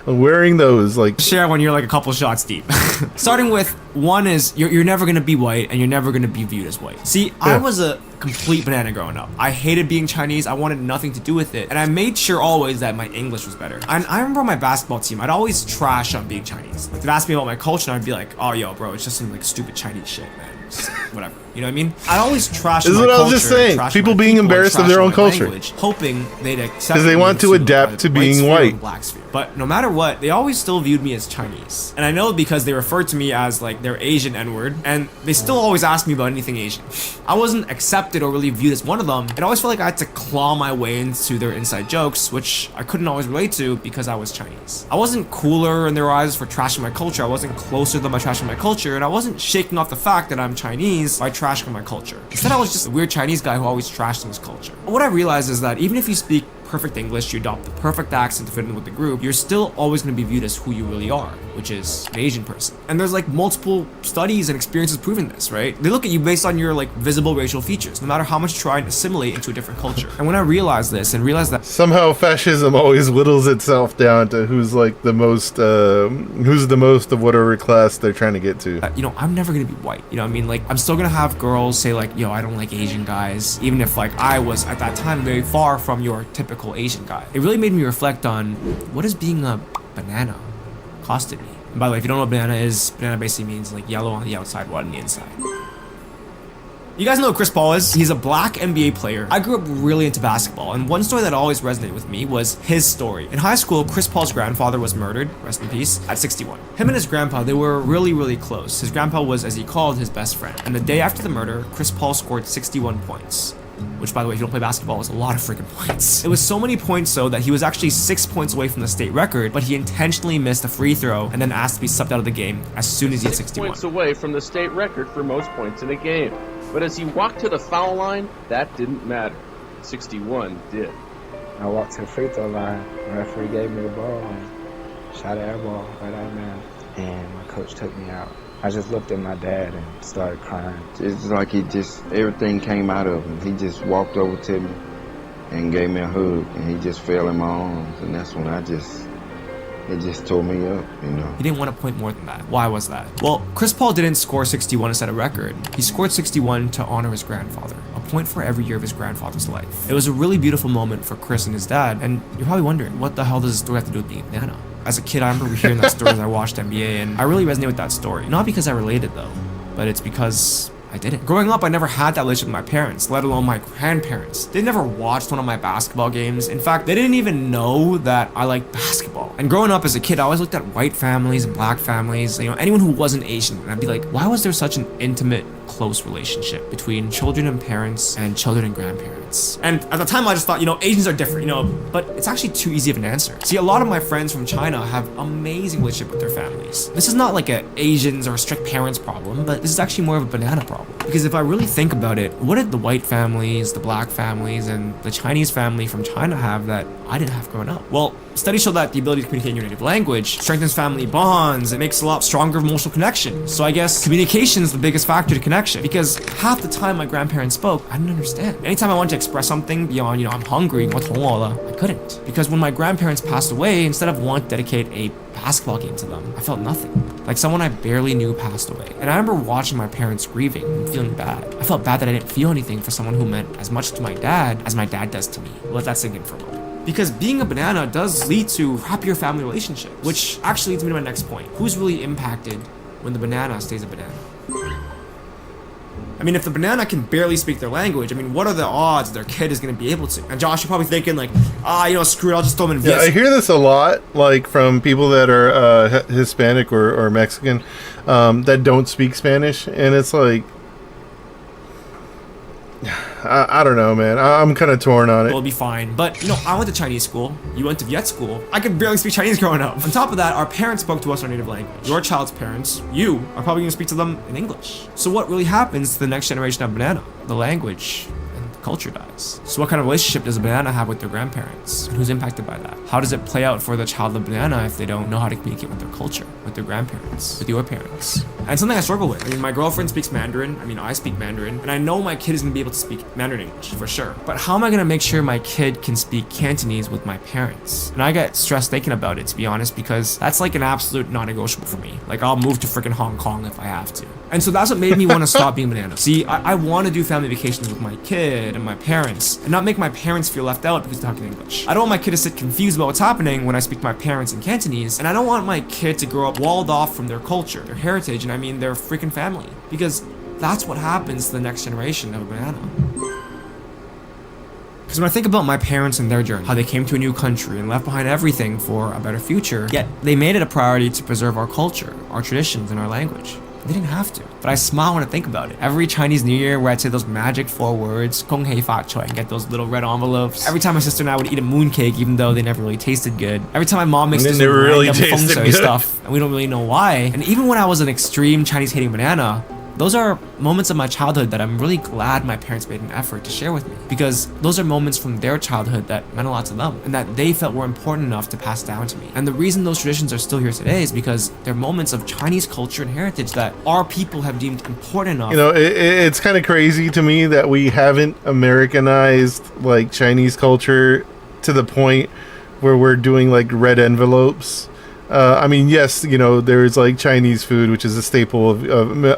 wearing those, like... Share when you're, like, a couple shots deep. Starting with, one is, you're never going to be white, and you're never going to be viewed as white. See, I was a complete banana growing up. I hated being Chinese. I wanted nothing to do with it. And I made sure always that my English was better. And I remember on my basketball team, I'd always trash on being Chinese. Like, they'd ask me about my culture, and I'd be like, oh, yo, bro, it's just some, like, stupid Chinese shit, man. Just, whatever. You know what I mean? I always trash this my is what culture. I was just saying. People being embarrassed of their own culture. Language, hoping they'd accept because they want to adapt to being white. Black sphere. But no matter what, they always still viewed me as Chinese. And I know because they referred to me as like their Asian N-word, and they still always asked me about anything Asian. I wasn't accepted or really viewed as one of them. It always felt like I had to claw my way into their inside jokes, which I couldn't always relate to because I was Chinese. I wasn't cooler in their eyes for trashing my culture. I wasn't closer to them by trashing my culture, and I wasn't shaking off the fact that I'm Chinese by trashing my culture. Instead, I was just a weird Chinese guy who always trashed his culture. What I realized is that even if you speak perfect English, you adopt the perfect accent to fit in with the group, you're still always going to be viewed as who you really are, which is an Asian person. And there's like multiple studies and experiences proving this, right? They look at you based on your like visible racial features, no matter how much you try and assimilate into a different culture. And when I realized this and realized that somehow fascism always whittles itself down to who's like the most of whatever class they're trying to get to. You know, I'm never going to be white. You know what I mean? Like, I'm still going to have girls say like, yo, I don't like Asian guys, even if like I was at that time very far from your typical Asian guy. It really made me reflect on what is being a banana costed me. And by the way, if you don't know what banana is, banana basically means like yellow on the outside, white on the inside. You guys know who Chris Paul is? He's a black NBA player. I grew up really into basketball, and one story that always resonated with me was his story. In high school, Chris Paul's grandfather was murdered, rest in peace, at 61. Him and his grandpa, they were really, really close. His grandpa was, as he called, his best friend. And the day after the murder, Chris Paul scored 61 points. Which, by the way, if you don't play basketball, is a lot of freaking points. It was so many points so that he was actually 6 points away from the state record, but he intentionally missed a free throw and then asked to be subbed out of the game as soon as he hit 61. 6 points away from the state record for most points in a game. But as he walked to the foul line, that didn't matter. 61 did. I walked to the free throw line. The referee gave me the ball and shot an air ball right out of there. And my coach took me out. I just looked at my dad and started crying. It's like everything came out of him. He just walked over to me and gave me a hug, and he just fell in my arms, and that's when it just tore me up, you know. He didn't want to point more than that. Why was that? Well, Chris Paul didn't score 61 to set a record. He scored 61 to honor his grandfather, a point for every year of his grandfather's life. It was a really beautiful moment for Chris and his dad, and you're probably wondering, what the hell does this story have to do with being a banana? As a kid, I remember hearing that story as I watched NBA, and I really resonate with that story. Not because I related, though, but it's because I didn't. Growing up, I never had that relationship with my parents, let alone my grandparents. They never watched one of my basketball games. In fact, they didn't even know that I liked basketball. And growing up as a kid, I always looked at white families and black families, anyone who wasn't Asian, and I'd be like, why was there such an intimate, close relationship between children and parents and children and grandparents? And at the time, I just thought, Asians are different, but it's actually too easy of an answer. See, a lot of my friends from China have amazing relationship with their families. This is not like a Asians or strict parents problem, but this is actually more of a banana problem. Because if I really think about it, what did the white families, the black families, and the Chinese family from China have that I didn't have growing up? Well, studies show that the ability to communicate in your native language strengthens family bonds. It makes a lot stronger emotional connection. So I guess communication is the biggest factor to connection, because half the time my grandparents spoke, I didn't understand. Anytime I wanted to express something beyond, I'm hungry, I couldn't. Because when my grandparents passed away, instead of wanting to dedicate a basketball game to them, I felt nothing. Like someone I barely knew passed away. And I remember watching my parents grieving and feeling bad. I felt bad that I didn't feel anything for someone who meant as much to my dad as my dad does to me. Let that sink in for a moment. Because being a banana does lead to happier family relationships, which actually leads me to my next point. Who's really impacted when the banana stays a banana? I mean, if the banana can barely speak their language, what are the odds their kid is going to be able to? And Josh, you're probably thinking screw it, I'll just throw them in Vietnam. Yeah, I hear this a lot, from people that are Hispanic or Mexican that don't speak Spanish, and it's like, I don't know, man. I'm kind of torn on it. It'll be fine. But, I went to Chinese school. You went to Viet school. I could barely speak Chinese growing up. On top of that, our parents spoke to us in our native language. Your child's parents, you, are probably going to speak to them in English. So what really happens to the next generation of banana? The language and the culture dies. So what kind of relationship does a banana have with their grandparents? And who's impacted by that? How does it play out for the child of banana if they don't know how to communicate with their culture, with their grandparents, with your parents? And something I struggle with. My girlfriend speaks Mandarin. I speak Mandarin. And I know my kid is going to be able to speak Mandarin English, for sure. But how am I going to make sure my kid can speak Cantonese with my parents? And I get stressed thinking about it, to be honest, because that's like an absolute non-negotiable for me. I'll move to freaking Hong Kong if I have to. And so that's what made me want to stop being a banana. See, I want to do family vacations with my kid and my parents, and not make my parents feel left out because they're talking English. I don't want my kid to sit confused about what's happening when I speak to my parents in Cantonese, and I don't want my kid to grow up walled off from their culture, their heritage, and their freaking family. Because that's what happens to the next generation of a banana. Because when I think about my parents and their journey, how they came to a new country and left behind everything for a better future, yet they made it a priority to preserve our culture, our traditions, and our language. They didn't have to, but I smile when I think about it. Every Chinese New Year where I'd say those magic 4 words, Kong Hei Fa Choi, and get those little red envelopes. Every time my sister and I would eat a mooncake, even though they never really tasted good. Every time my mom makes this random feng shui stuff, and we don't really know why. And even when I was an extreme Chinese hating banana, those are moments of my childhood that I'm really glad my parents made an effort to share with me, because those are moments from their childhood that meant a lot to them and that they felt were important enough to pass down to me. And the reason those traditions are still here today is because they're moments of Chinese culture and heritage that our people have deemed important enough. It's kind of crazy to me that we haven't Americanized Chinese culture to the point where we're doing red envelopes. Yes, there's Chinese food, which is a staple of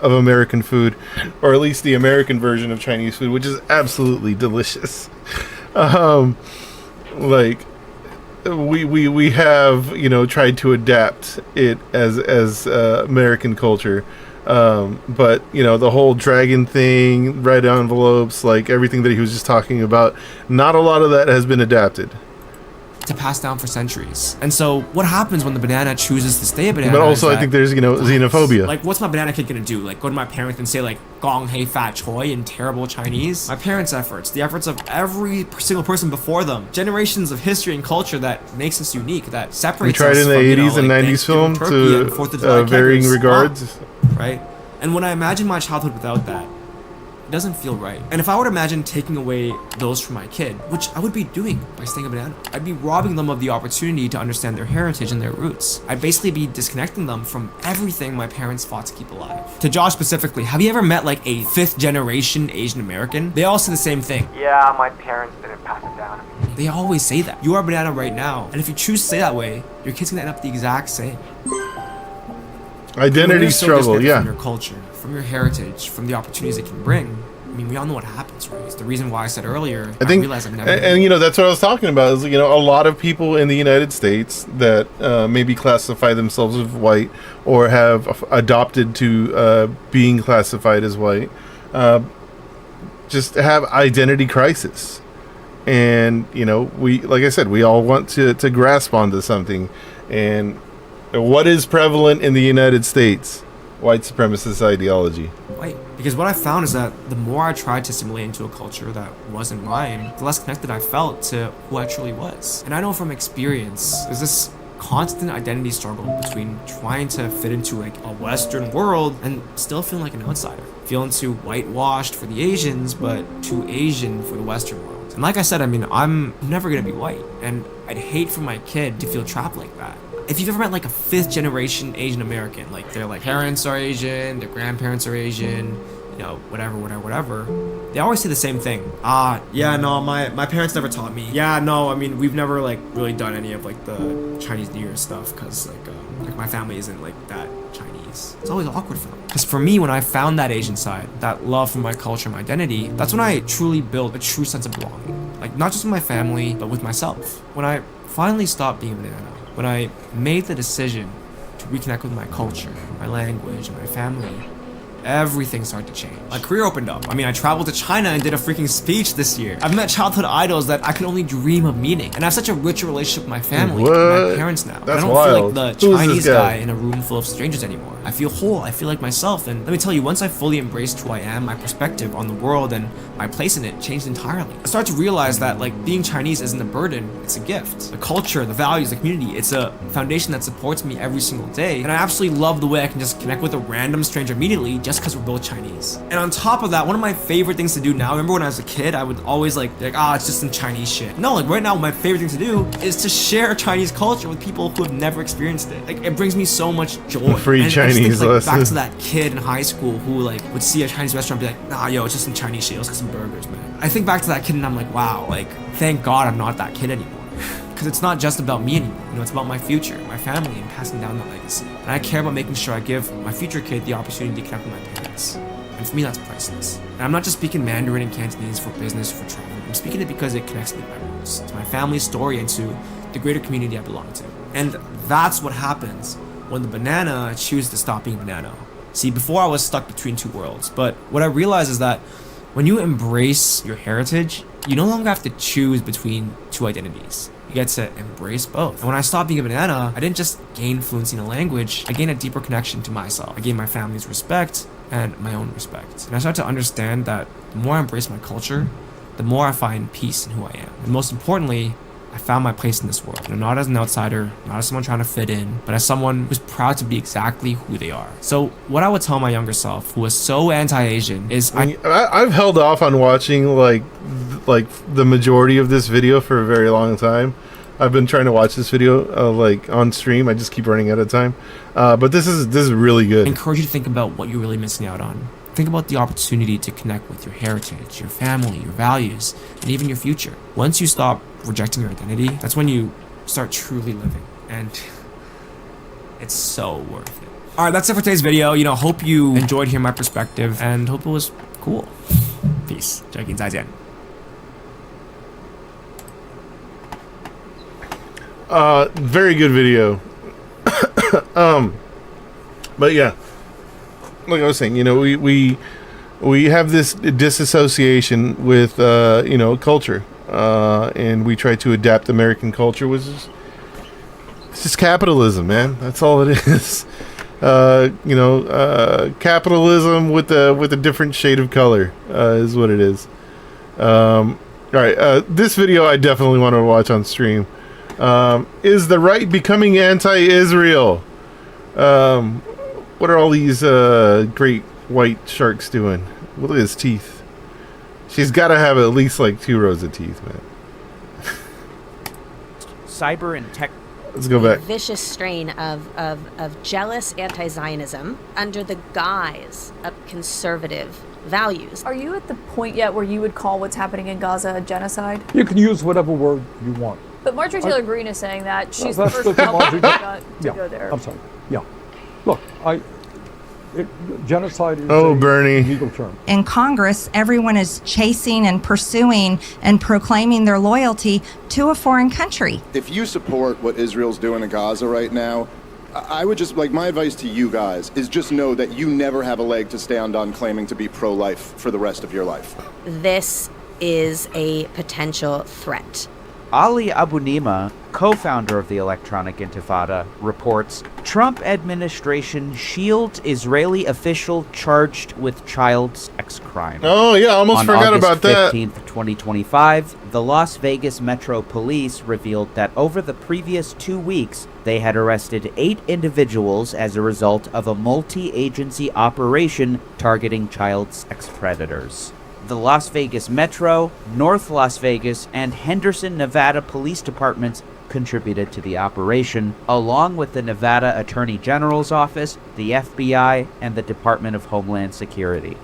American food, or at least the American version of Chinese food, which is absolutely delicious. We have tried to adapt it as American culture, but the whole dragon thing, red envelopes, everything that he was just talking about, not a lot of that has been adapted. To pass down for centuries. And so what happens when the banana chooses to stay a banana? But also I think there's xenophobia. What's my banana kid gonna do? Go to my parents and say Gong Hei Fat Choi in terrible Chinese? My parents' efforts, the efforts of every single person before them, generations of history and culture that makes us unique, that separates us. We tried in the 80s and 90s film to varying regards. Right? And when I imagine my childhood without that, it doesn't feel right. And if I were to imagine taking away those from my kid, which I would be doing by staying a banana, I'd be robbing them of the opportunity to understand their heritage and their roots. I'd basically be disconnecting them from everything my parents fought to keep alive. To Josh specifically, have you ever met a 5th generation Asian American? They all say the same thing. Yeah, my parents didn't pass it down to me. They always say that. You are a banana right now, and if you choose to stay that way, your kid's gonna end up the exact same. Identity struggle, yeah. From your culture, from your heritage, from the opportunities it can bring. We all know what happens, right? It's the reason why I said earlier, I realize I've never... And that's what I was talking about, is, a lot of people in the United States that maybe classify themselves as white or have adopted to being classified as white, just have identity crisis. And, you know, like I said, we all want to grasp onto something. And what is prevalent in the United States? White supremacist ideology. Right. Because what I found is that the more I tried to assimilate into a culture that wasn't mine, the less connected I felt to who I truly was. And I know from experience, there's this constant identity struggle between trying to fit into like a Western world and still feeling like an outsider. Feeling too whitewashed for the Asians, but too Asian for the Western world. And like I said, I mean, I'm never gonna be white. And I'd hate for my kid to feel trapped like that. If you've ever met like a 5th generation Asian American, like their like parents are Asian, their grandparents are Asian, you know, whatever, they always say the same thing. Yeah, no, my parents never taught me. Yeah, no, I mean, we've never like really done any of like the Chinese New Year stuff because like my family isn't like that Chinese. It's always awkward for them. Because for me, when I found that Asian side, that love for my culture and my identity, that's when I truly built a true sense of belonging. Like not just with my family, but with myself. When I finally stopped being a banana, when I made the decision to reconnect with my culture, my language, and my family, everything started to change. My career opened up. I mean, I traveled to China and did a freaking speech this year. I've met childhood idols that I can only dream of meeting. And I have such a rich relationship with my family, with my parents now. That's I don't wild. feel like the Who is Chinese this guy guy in a room full of strangers anymore. I feel whole. I feel like myself. And let me tell you, once I fully embraced who I am, my perspective on the world and my place in it changed entirely. I started to realize that like being Chinese isn't a burden, it's a gift. The culture, the values, the community, it's a foundation that supports me every single day. And I absolutely love the way I can just connect with a random stranger immediately just because we're both Chinese. And on top of that, one of my favorite things to do now, remember when I was a kid, I would always like, it's just some Chinese shit. No, like right now, my favorite thing to do is to share Chinese culture with people who have never experienced it. Like it brings me so much joy. Free and Chinese I just think, like, back lesson. to that kid in high school who like would see a Chinese restaurant and be like, nah, yo, it's just some Chinese shit. Let's get some burgers, man. I think back to that kid and I'm like, wow, like thank God I'm not that kid anymore. Because it's not just about me anymore. You know, it's about my future, my family, and passing down that legacy. And I care about making sure I give my future kid the opportunity to connect with my parents. And for me, that's priceless. And I'm not just speaking Mandarin and Cantonese for business, for travel. I'm speaking it because it connects me to my roots, to my family's story, and to the greater community I belong to. And that's what happens when the banana chooses to stop being banana. See, before I was stuck between two worlds, but what I realized is that when you embrace your heritage, you no longer have to choose between two identities. You get to embrace both. And when I stopped being a banana, I didn't just gain fluency in a language, I gained a deeper connection to myself. I gained my family's respect and my own respect. And I started to understand that the more I embrace my culture, the more I find peace in who I am. And most importantly, I found my place in this world. You know, not as an outsider, not as someone trying to fit in, but as someone who's proud to be exactly who they are. So what I would tell my younger self, who was so anti-Asian, is I've held off on watching like the majority of this video for a very long time. I've been trying to watch this video like on stream. I just keep running out of time. But this is really good. I encourage you to think about what you're really missing out on. Think about the opportunity to connect with your heritage, your family, your values, and even your future. Once you stop rejecting your identity, that's when you start truly living. And it's so worth it. All right, that's it for today's video. You know, hope you enjoyed hearing my perspective and hope it was cool. Peace. 再见. Very good video. But yeah, like I was saying, you know, we have this disassociation with you know, culture, and we try to adapt American culture, which is it's just capitalism, man. That's all it is. You know, capitalism with a different shade of color is what it is. All right, this video I definitely want to watch on stream. Is the right becoming anti-Israel? What are all these great white sharks doing? Look at his teeth. She's got to have at least like 2 rows of teeth, man. Cyber and tech. Let's go back. A vicious strain of jealous anti-Zionism under the guise of conservative values. Are you at the point yet where you would call what's happening in Gaza a genocide? You can use whatever word you want. But Marjorie Taylor Greene is saying that she's the That's first Marjorie- to go there. I'm sorry. Yeah. Look, genocide is Oh, a Bernie. legal term. In Congress, everyone is chasing and pursuing and proclaiming their loyalty to a foreign country. If you support what Israel's doing in Gaza right now, I would just, like, my advice to you guys is just know that you never have a leg to stand on claiming to be pro-life for the rest of your life. This is a potential threat. Ali Abunimah, co-founder of the Electronic Intifada, reports Trump administration shields Israeli official charged with child sex crime. Oh, yeah, I almost forgot about that. On August 15th, 2025, the Las Vegas Metro Police revealed that over the previous 2 weeks, they had arrested 8 individuals as a result of a multi-agency operation targeting child sex predators. The Las Vegas Metro, North Las Vegas, and Henderson, Nevada police departments contributed to the operation, along with the Nevada Attorney General's Office, the FBI, and the Department of Homeland Security.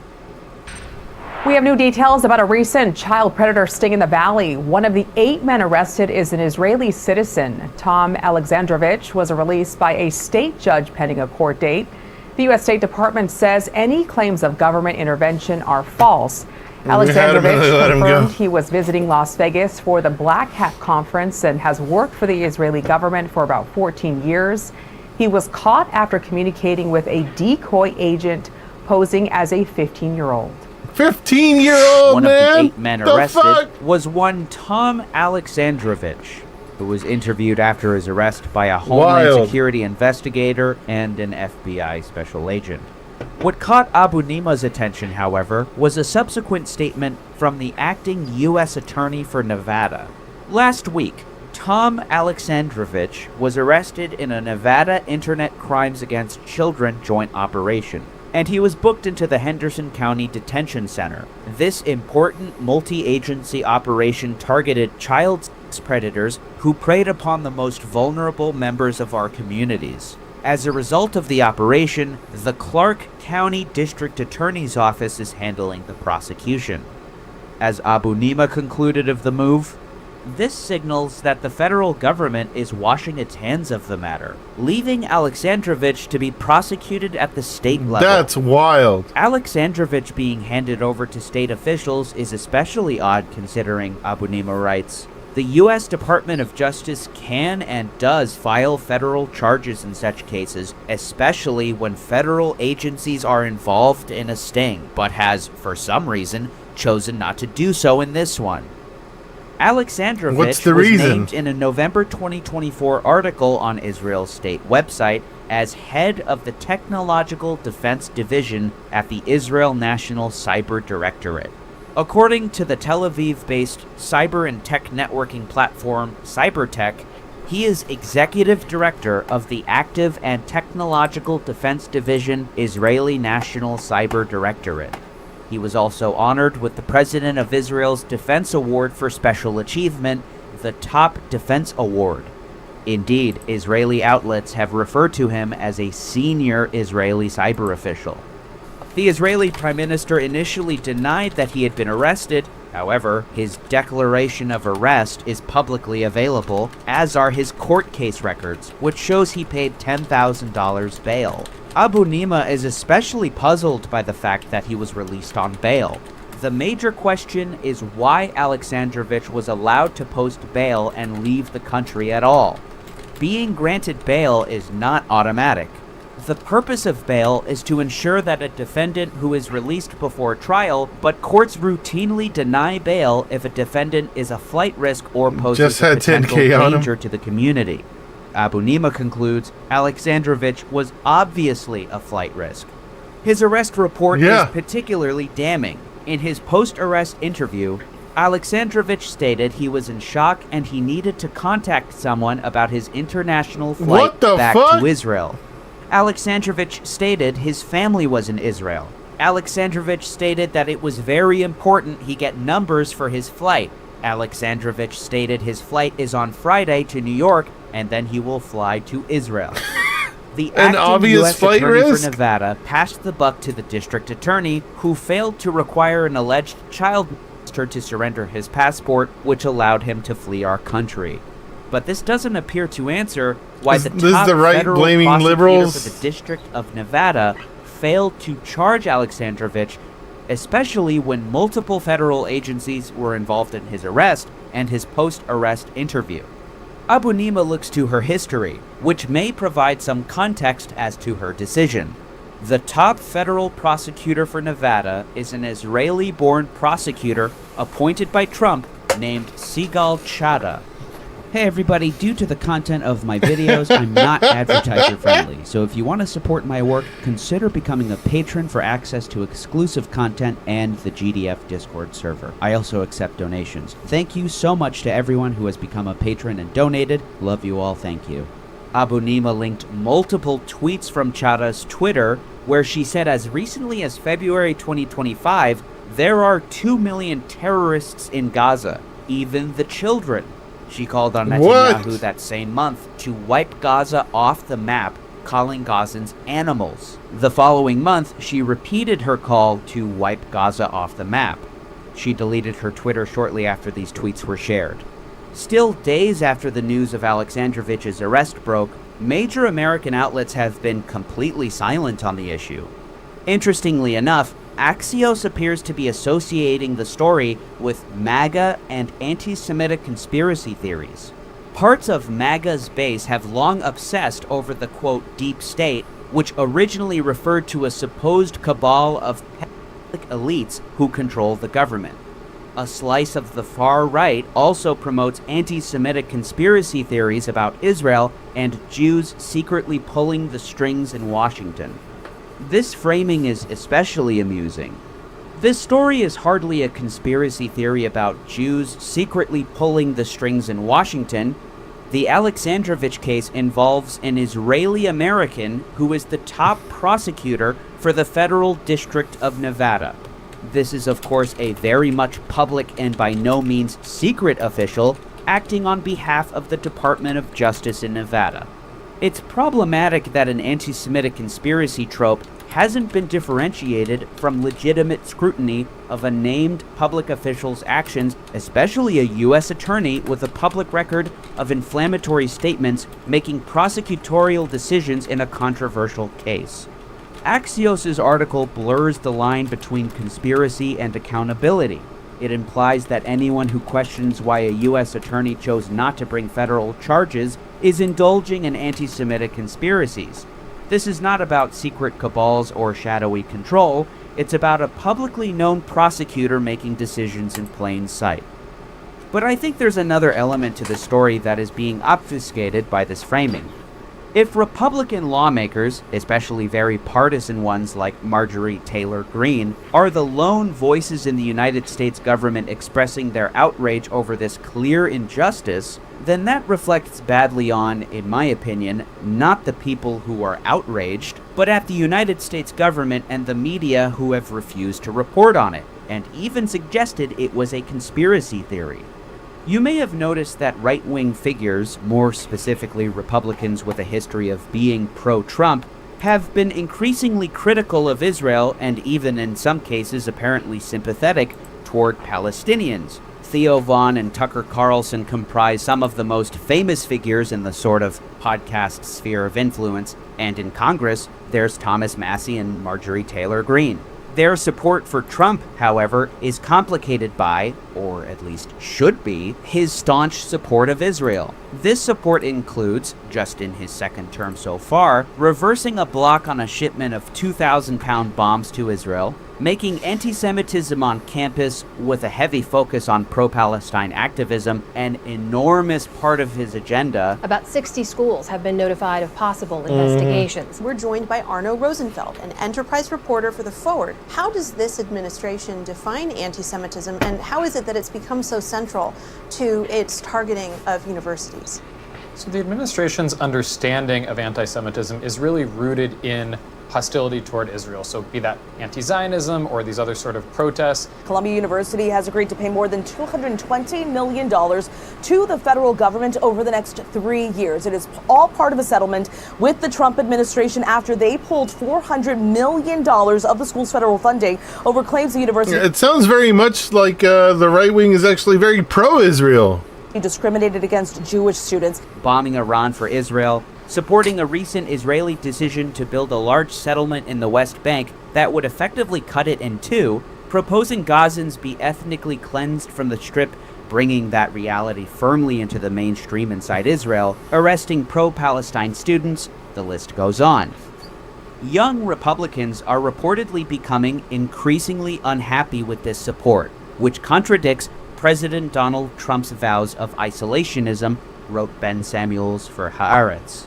We have new details about a recent child predator sting in the Valley. One of the 8 men arrested is an Israeli citizen. Tom Alexandrovich was released by a state judge pending a court date. The U.S. State Department says any claims of government intervention are false. Alexandrovich confirmed he was visiting Las Vegas for the Black Hat Conference and has worked for the Israeli government for about 14 years. He was caught after communicating with a decoy agent posing as a 15-year-old. 15-year-old, One man? of the 8 men arrested was one Tom Alexandrovich, who was interviewed after his arrest by a Homeland Security investigator and an FBI special agent. What caught Abunimah's attention, however, was a subsequent statement from the acting U.S. Attorney for Nevada. Last week, Tom Alexandrovich was arrested in a Nevada Internet Crimes Against Children joint operation, and he was booked into the Henderson County Detention Center. This important multi-agency operation targeted child sex predators who preyed upon the most vulnerable members of our communities. As a result of the operation, the Clark County District Attorney's Office is handling the prosecution. As Abunimah concluded of the move, this signals that the federal government is washing its hands of the matter, leaving Alexandrovich to be prosecuted at the state level. That's wild. Alexandrovich being handed over to state officials is especially odd considering, Abunimah writes, the U.S. Department of Justice can and does file federal charges in such cases, especially when federal agencies are involved in a sting, but has, for some reason, chosen not to do so in this one. Alexandrovich was named in a November 2024 article on Israel's state website as head of the Technological Defense Division at the Israel National Cyber Directorate. According to the Tel Aviv-based cyber and tech networking platform CyberTech, he is executive director of the Active and Technological Defense Division Israeli National Cyber Directorate. He was also honored with the President of Israel's Defense Award for Special Achievement, the Top Defense Award. Indeed, Israeli outlets have referred to him as a senior Israeli cyber official. The Israeli Prime Minister initially denied that he had been arrested. However, his declaration of arrest is publicly available, as are his court case records, which shows he paid $10,000 bail. Abunimah is especially puzzled by the fact that he was released on bail. The major question is why Alexandrovich was allowed to post bail and leave the country at all. Being granted bail is not automatic. The purpose of bail is to ensure that a defendant who is released before trial, but courts routinely deny bail if a defendant is a flight risk or poses a potential danger to the community. Abunimah concludes Alexandrovich was obviously a flight risk. His arrest report is particularly damning. In his post-arrest interview, Alexandrovich stated he was in shock and he needed to contact someone about his international flight back to Israel. Alexandrovich stated his family was in Israel. Alexandrovich stated that it was very important he get numbers for his flight. Alexandrovich stated his flight is on Friday to New York and then he will fly to Israel. The acting U.S. Attorney for Nevada passed the buck to the district attorney, who failed to require an alleged child molester to surrender his passport, which allowed him to flee our country. But this doesn't appear to answer why the top federal prosecutor for the District of Nevada failed to charge Alexandrovich, especially when multiple federal agencies were involved in his arrest and his post-arrest interview. Abu Nima looks to her history, which may provide some context as to her decision. The top federal prosecutor for Nevada is an Israeli-born prosecutor appointed by Trump named Sigal Chada. Hey everybody, due to the content of my videos, I'm not advertiser friendly, so if you want to support my work, consider becoming a patron for access to exclusive content and the GDF Discord server. I also accept donations. Thank you so much to everyone who has become a patron and donated. Love you all, thank you. Abu Nima linked multiple tweets from Chada's Twitter, where she said as recently as February 2025, there are 2 million terrorists in Gaza, even the children. She called on Netanyahu that same month to wipe Gaza off the map, calling Gazans animals. The following month, she repeated her call to wipe Gaza off the map. She deleted her Twitter shortly after these tweets were shared. Still days after the news of Alexandrovich's arrest broke, major American outlets have been completely silent on the issue. Interestingly enough, Axios appears to be associating the story with MAGA and anti-Semitic conspiracy theories. Parts of MAGA's base have long obsessed over the quote deep state, which originally referred to a supposed cabal of pedophilic elites who control the government. A slice of the far right also promotes anti-Semitic conspiracy theories about Israel and Jews secretly pulling the strings in Washington. This framing is especially amusing. This story is hardly a conspiracy theory about Jews secretly pulling the strings in Washington. The Alexandrovich case involves an Israeli American who is the top prosecutor for the Federal District of Nevada. This is, of course, a very much public and by no means secret official acting on behalf of the Department of Justice in Nevada. It's problematic that an anti-Semitic conspiracy trope hasn't been differentiated from legitimate scrutiny of a named public official's actions, especially a U.S. attorney with a public record of inflammatory statements making prosecutorial decisions in a controversial case. Axios' article blurs the line between conspiracy and accountability. It implies that anyone who questions why a U.S. attorney chose not to bring federal charges is indulging in anti-Semitic conspiracies. This is not about secret cabals or shadowy control, it's about a publicly known prosecutor making decisions in plain sight. But I think there's another element to the story that is being obfuscated by this framing. If Republican lawmakers, especially very partisan ones like Marjorie Taylor Greene, are the lone voices in the United States government expressing their outrage over this clear injustice, then that reflects badly on, in my opinion, not the people who are outraged, but at the United States government and the media who have refused to report on it, and even suggested it was a conspiracy theory. You may have noticed that right-wing figures, more specifically Republicans with a history of being pro-Trump, have been increasingly critical of Israel and even in some cases apparently sympathetic toward Palestinians. Theo Vaughn and Tucker Carlson comprise some of the most famous figures in the sort of podcast sphere of influence, and in Congress, there's Thomas Massie and Marjorie Taylor Greene. Their support for Trump, however, is complicated by, or at least should be, his staunch support of Israel. This support includes, just in his second term so far, reversing a block on a shipment of 2,000-pound bombs to Israel, making anti-Semitism on campus with a heavy focus on pro-Palestine activism an enormous part of his agenda. About 60 schools have been notified of possible investigations. We're joined by Arno Rosenfeld, an enterprise reporter for The Forward. How does this administration define anti-Semitism, and how is it that it's become so central to its targeting of universities? So the administration's understanding of anti-Semitism is really rooted in hostility toward Israel, so be that anti-Zionism or these other sort of protests. Columbia University has agreed to pay more than $220 million to the federal government over the next 3 years. It is all part of a settlement with the Trump administration after they pulled $400 million of the school's federal funding over claims the university... It sounds very much like the right wing is actually very pro-Israel. ...discriminated against Jewish students. Bombing Iran for Israel, supporting a recent Israeli decision to build a large settlement in the West Bank that would effectively cut it in two, proposing Gazans be ethnically cleansed from the Strip bringing that reality firmly into the mainstream inside Israel, arresting pro-Palestine students, the list goes on. Young Republicans are reportedly becoming increasingly unhappy with this support, which contradicts President Donald Trump's vows of isolationism, wrote Ben Samuels for Haaretz.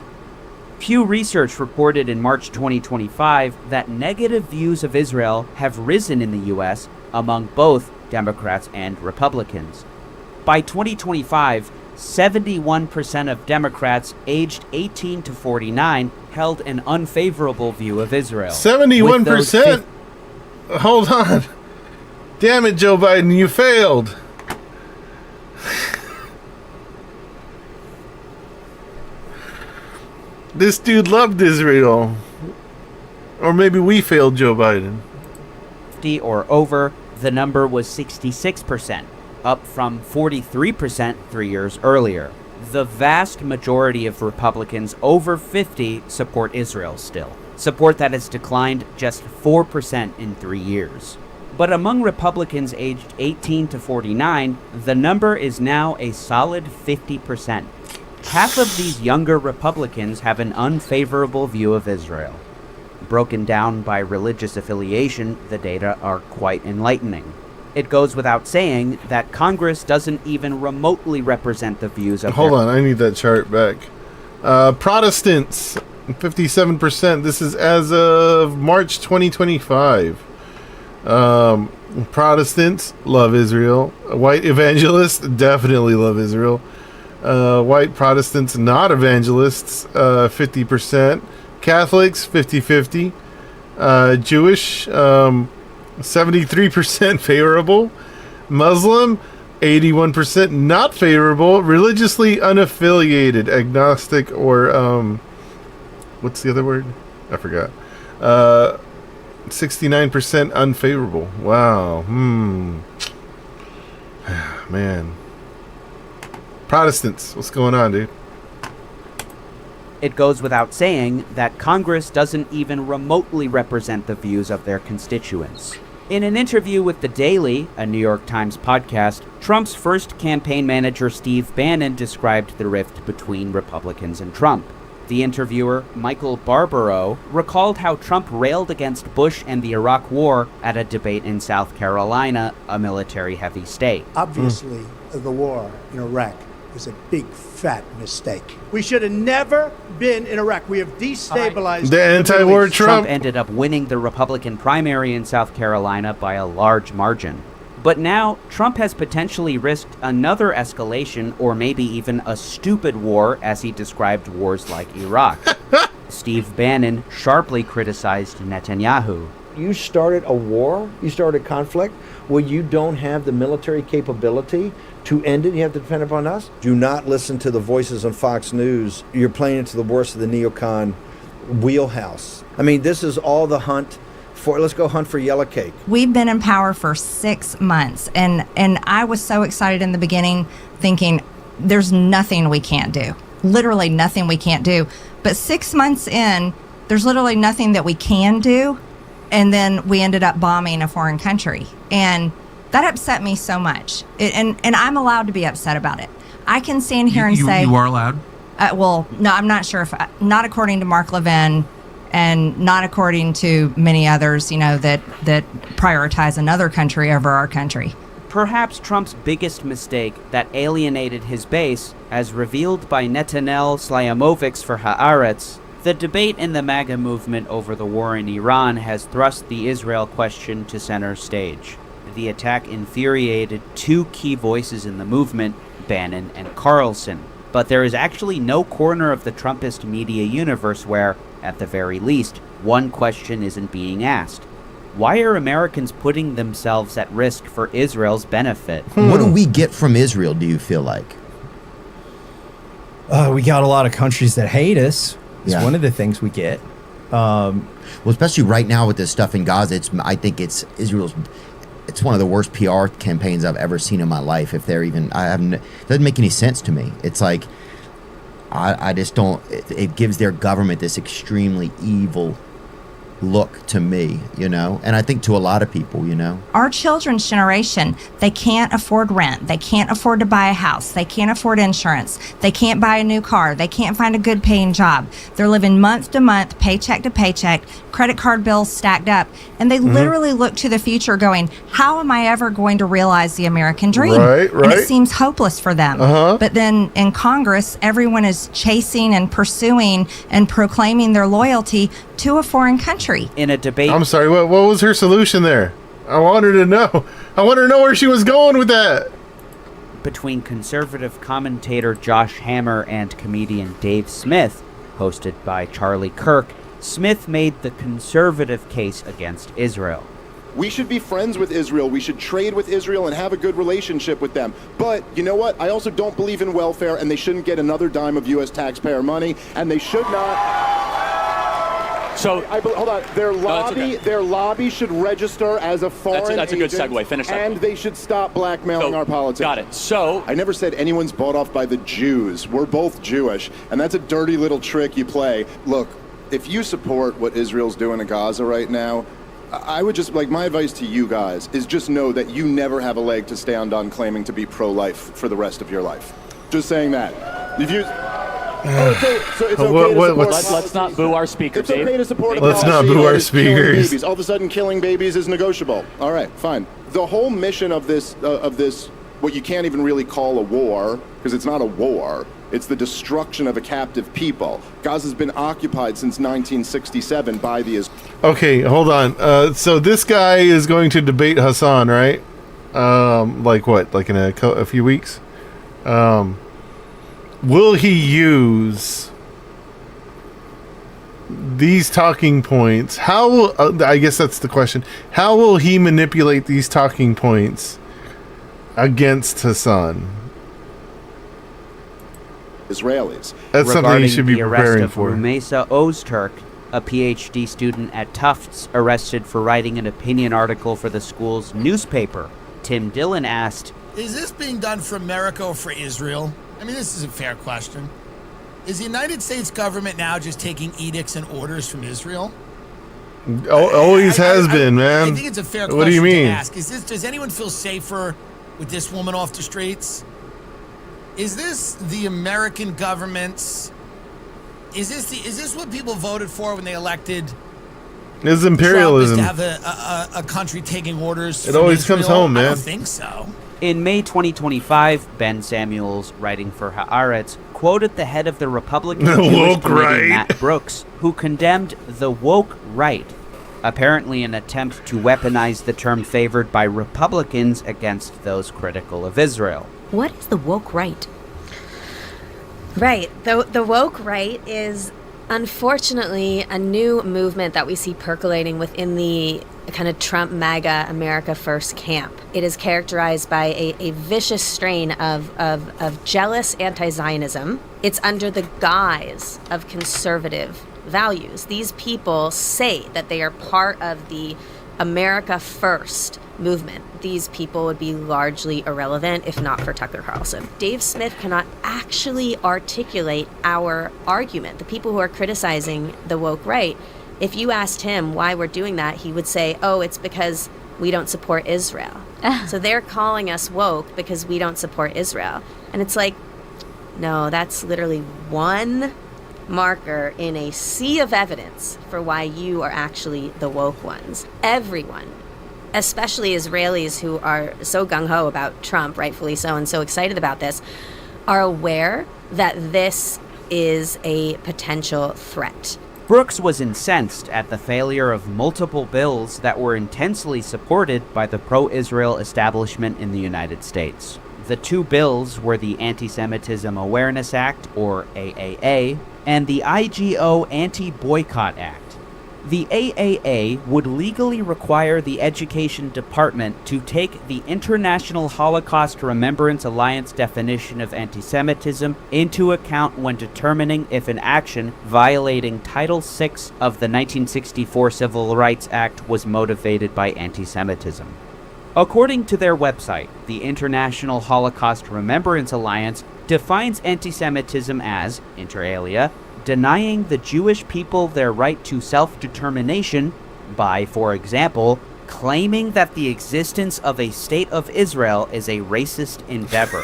Pew Research reported in March 2025 that negative views of Israel have risen in the U.S. among both Democrats and Republicans. By 2025, 71% of Democrats aged 18 to 49 held an unfavorable view of Israel. 71%? Hold on. Damn it, Joe Biden, you failed. This dude loved Israel. Or maybe we failed Joe Biden. 50 or over, the number was 66%, up from 43% 3 years earlier. The vast majority of Republicans over 50 support Israel still, support that has declined just 4% in 3 years. But among Republicans aged 18 to 49, the number is now a solid 50%. Half of these younger Republicans have an unfavorable view of Israel. Broken down by religious affiliation, the data are quite enlightening. It goes without saying that Congress doesn't even remotely represent the views of Hold on, I need that chart back. Protestants, 57%. This is as of March 2025. Protestants love Israel. White evangelists definitely love Israel. White Protestants not evangelists, 50%. Catholics, 50-50. Jewish, 73% favorable. Muslim, 81% not favorable. Religiously unaffiliated, agnostic, or what's the other word? I forgot. 69% unfavorable. Wow. Man. Protestants, what's going on, dude? It goes without saying that Congress doesn't even remotely represent the views of their constituents. In an interview with The Daily, a New York Times podcast, Trump's first campaign manager Steve Bannon described the rift between Republicans and Trump. The interviewer, Michael Barbaro, recalled how Trump railed against Bush and the Iraq War at a debate in South Carolina, a military-heavy state. Obviously, the war in Iraq was a big, fat mistake. We should have never been in Iraq. We have destabilized the anti-war Trump ended up winning the Republican primary in South Carolina by a large margin. But now, Trump has potentially risked another escalation or maybe even a stupid war, as he described wars like Iraq. Steve Bannon sharply criticized Netanyahu. You started a war, you started conflict, where you don't have the military capability to end it. You have to depend upon us. Do not listen to the voices on Fox News. You're playing into the worst of the neocon wheelhouse. I mean, this is all the hunt for, let's go hunt for yellow cake. We've been in power for 6 months, and I was so excited in the beginning, thinking there's nothing we can't do. Literally nothing we can't do. But 6 months in, there's literally nothing that we can do. And then we ended up bombing a foreign country. And that upset me so much. And I'm allowed to be upset about it. I can stand here and say... You are allowed? Well, no, I'm not sure if... not according to Mark Levin and not according to many others, you know, that prioritize another country over our country. Perhaps Trump's biggest mistake that alienated his base, as revealed by Netanel Slyamovics for Haaretz, the debate in the MAGA movement over the war in Iran has thrust the Israel question to center stage. The attack infuriated two key voices in the movement, Bannon and Carlson. But there is actually no corner of the Trumpist media universe where, at the very least, one question isn't being asked. Why are Americans putting themselves at risk for Israel's benefit? What do we get from Israel, do you feel like? We got a lot of countries that hate us. It's one of the things we get. Well, especially right now with this stuff in Gaza, I think it's Israel's. It's one of the worst PR campaigns I've ever seen in my life. If they're even, it doesn't make any sense to me. It's like, I just don't. It gives their government this extremely evil look to me, and I think to a lot of people, Our children's generation, they can't afford rent. They can't afford to buy a house. They can't afford insurance. They can't buy a new car. They can't find a good paying job. They're living month to month, paycheck to paycheck, credit card bills stacked up. And they literally look to the future going, how am I ever going to realize the American dream? Right. And it seems hopeless for them. But then in Congress, everyone is chasing and pursuing and proclaiming their loyalty to a foreign country. In a debate, I'm sorry, what was her solution there? I wanted to know. I want to know where she was going with that. between conservative commentator Josh Hammer and comedian Dave Smith, hosted by Charlie Kirk, Smith made the conservative case against Israel. We should be friends with Israel. We should trade with Israel and have a good relationship with them. But you know what? I also don't believe in welfare, and they shouldn't get another dime of U.S. taxpayer money, and they should not. So hold on. Their lobby should register as a foreign That's a good agent, segue. Finish that. and they should stop blackmailing our politics. Got it. So I never said anyone's bought off by the Jews. We're both Jewish, and that's a dirty little trick you play. Look, if you support what Israel's doing in Gaza right now, I would just, my advice to you guys is just know that you never have a leg to stand on claiming to be pro-life for the rest of your life. Just saying that. If you... so it's okay to support... Let's not boo our speaker, It's okay to support... Let's not boo our speakers. Babies. All of a sudden, killing babies is negotiable. All right, fine. The whole mission of this, what you can't even really call a war, because it's not a war, it's the destruction of a captive people. Gaza's been occupied since 1967 by the Israelis. Okay, hold on. So this guy is going to debate Hassan, right? Like what? Like in a few weeks? Will he use these talking points? How will, I guess that's the question. How will he manipulate these talking points against Hassan? Israelis. That's something you should be preparing for. Rumeysa Ozturk, a PhD student at Tufts, arrested for writing an opinion article for the school's newspaper. Tim Dillon asked, "Is this being done for America or for Israel? I mean, this is a fair question. Is the United States government now just taking edicts and orders from Israel?" Always has been, man. I think it's a fair question What do you mean? to ask. Does anyone feel safer with this woman off the streets? Is this the American government's? Is this what people voted for when they elected? It's imperialism. Trump, is to have a country taking orders. It always comes home, man. I don't think so. In May 2025, Ben Samuels, writing for Haaretz, quoted the head of the Republican Jewish woke Committee, right. Matt Brooks, who condemned the woke right, apparently an attempt to weaponize the term favored by Republicans against those critical of Israel. What is the woke right? Right. The woke right is unfortunately a new movement that we see percolating within the kind of Trump MAGA America First camp. It is characterized by a vicious strain of jealous anti-Zionism. It's under the guise of conservative values. These people say that they are part of the America First movement. These people would be largely irrelevant if not for Tucker Carlson. Dave Smith cannot actually articulate our argument. The people who are criticizing the woke right, if you asked him why we're doing that, he would say, oh, it's because we don't support Israel. So they're calling us woke because we don't support Israel. And it's like, no, that's literally one marker in a sea of evidence for why you are actually the woke ones. Everyone, especially Israelis who are so gung-ho about Trump, rightfully so, and so excited about this, are aware that this is a potential threat. Brooks was incensed at the failure of multiple bills that were intensely supported by the pro-Israel establishment in the United States. The two bills were the Anti-Semitism Awareness Act, or AAA, and the IGO Anti-Boycott Act. The AAA would legally require the Education Department to take the International Holocaust Remembrance Alliance definition of anti-Semitism into account when determining if an action violating Title VI of the 1964 Civil Rights Act was motivated by anti-Semitism. According to their website, the International Holocaust Remembrance Alliance defines anti-Semitism as, inter alia, denying the Jewish people their right to self-determination by, for example, claiming that the existence of a state of Israel is a racist endeavor,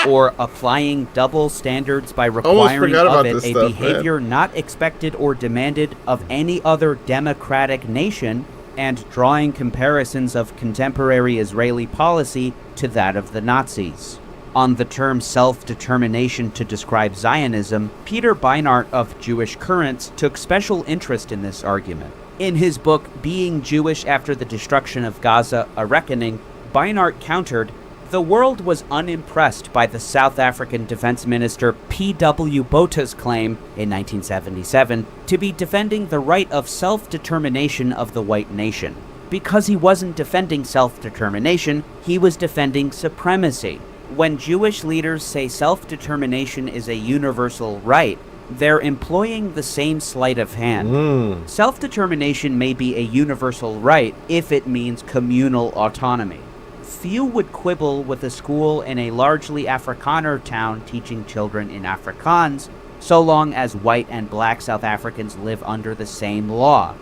or applying double standards by requiring of it a behavior not expected or demanded of any other democratic nation, and drawing comparisons of contemporary Israeli policy to that of the Nazis. On the term self-determination to describe Zionism, Peter Beinart of Jewish Currents took special interest in this argument. In his book, Being Jewish After the Destruction of Gaza, A Reckoning, Beinart countered, the world was unimpressed by the South African Defense Minister P.W. Bota's claim in 1977 to be defending the right of self-determination of the white nation. Because he wasn't defending self-determination, he was defending supremacy. When Jewish leaders say self-determination is a universal right, they're employing the same sleight of hand. Self-determination may be a universal right if it means communal autonomy. Few would quibble with a school in a largely Afrikaner town teaching children in Afrikaans, so long as white and black South Africans live under the same law.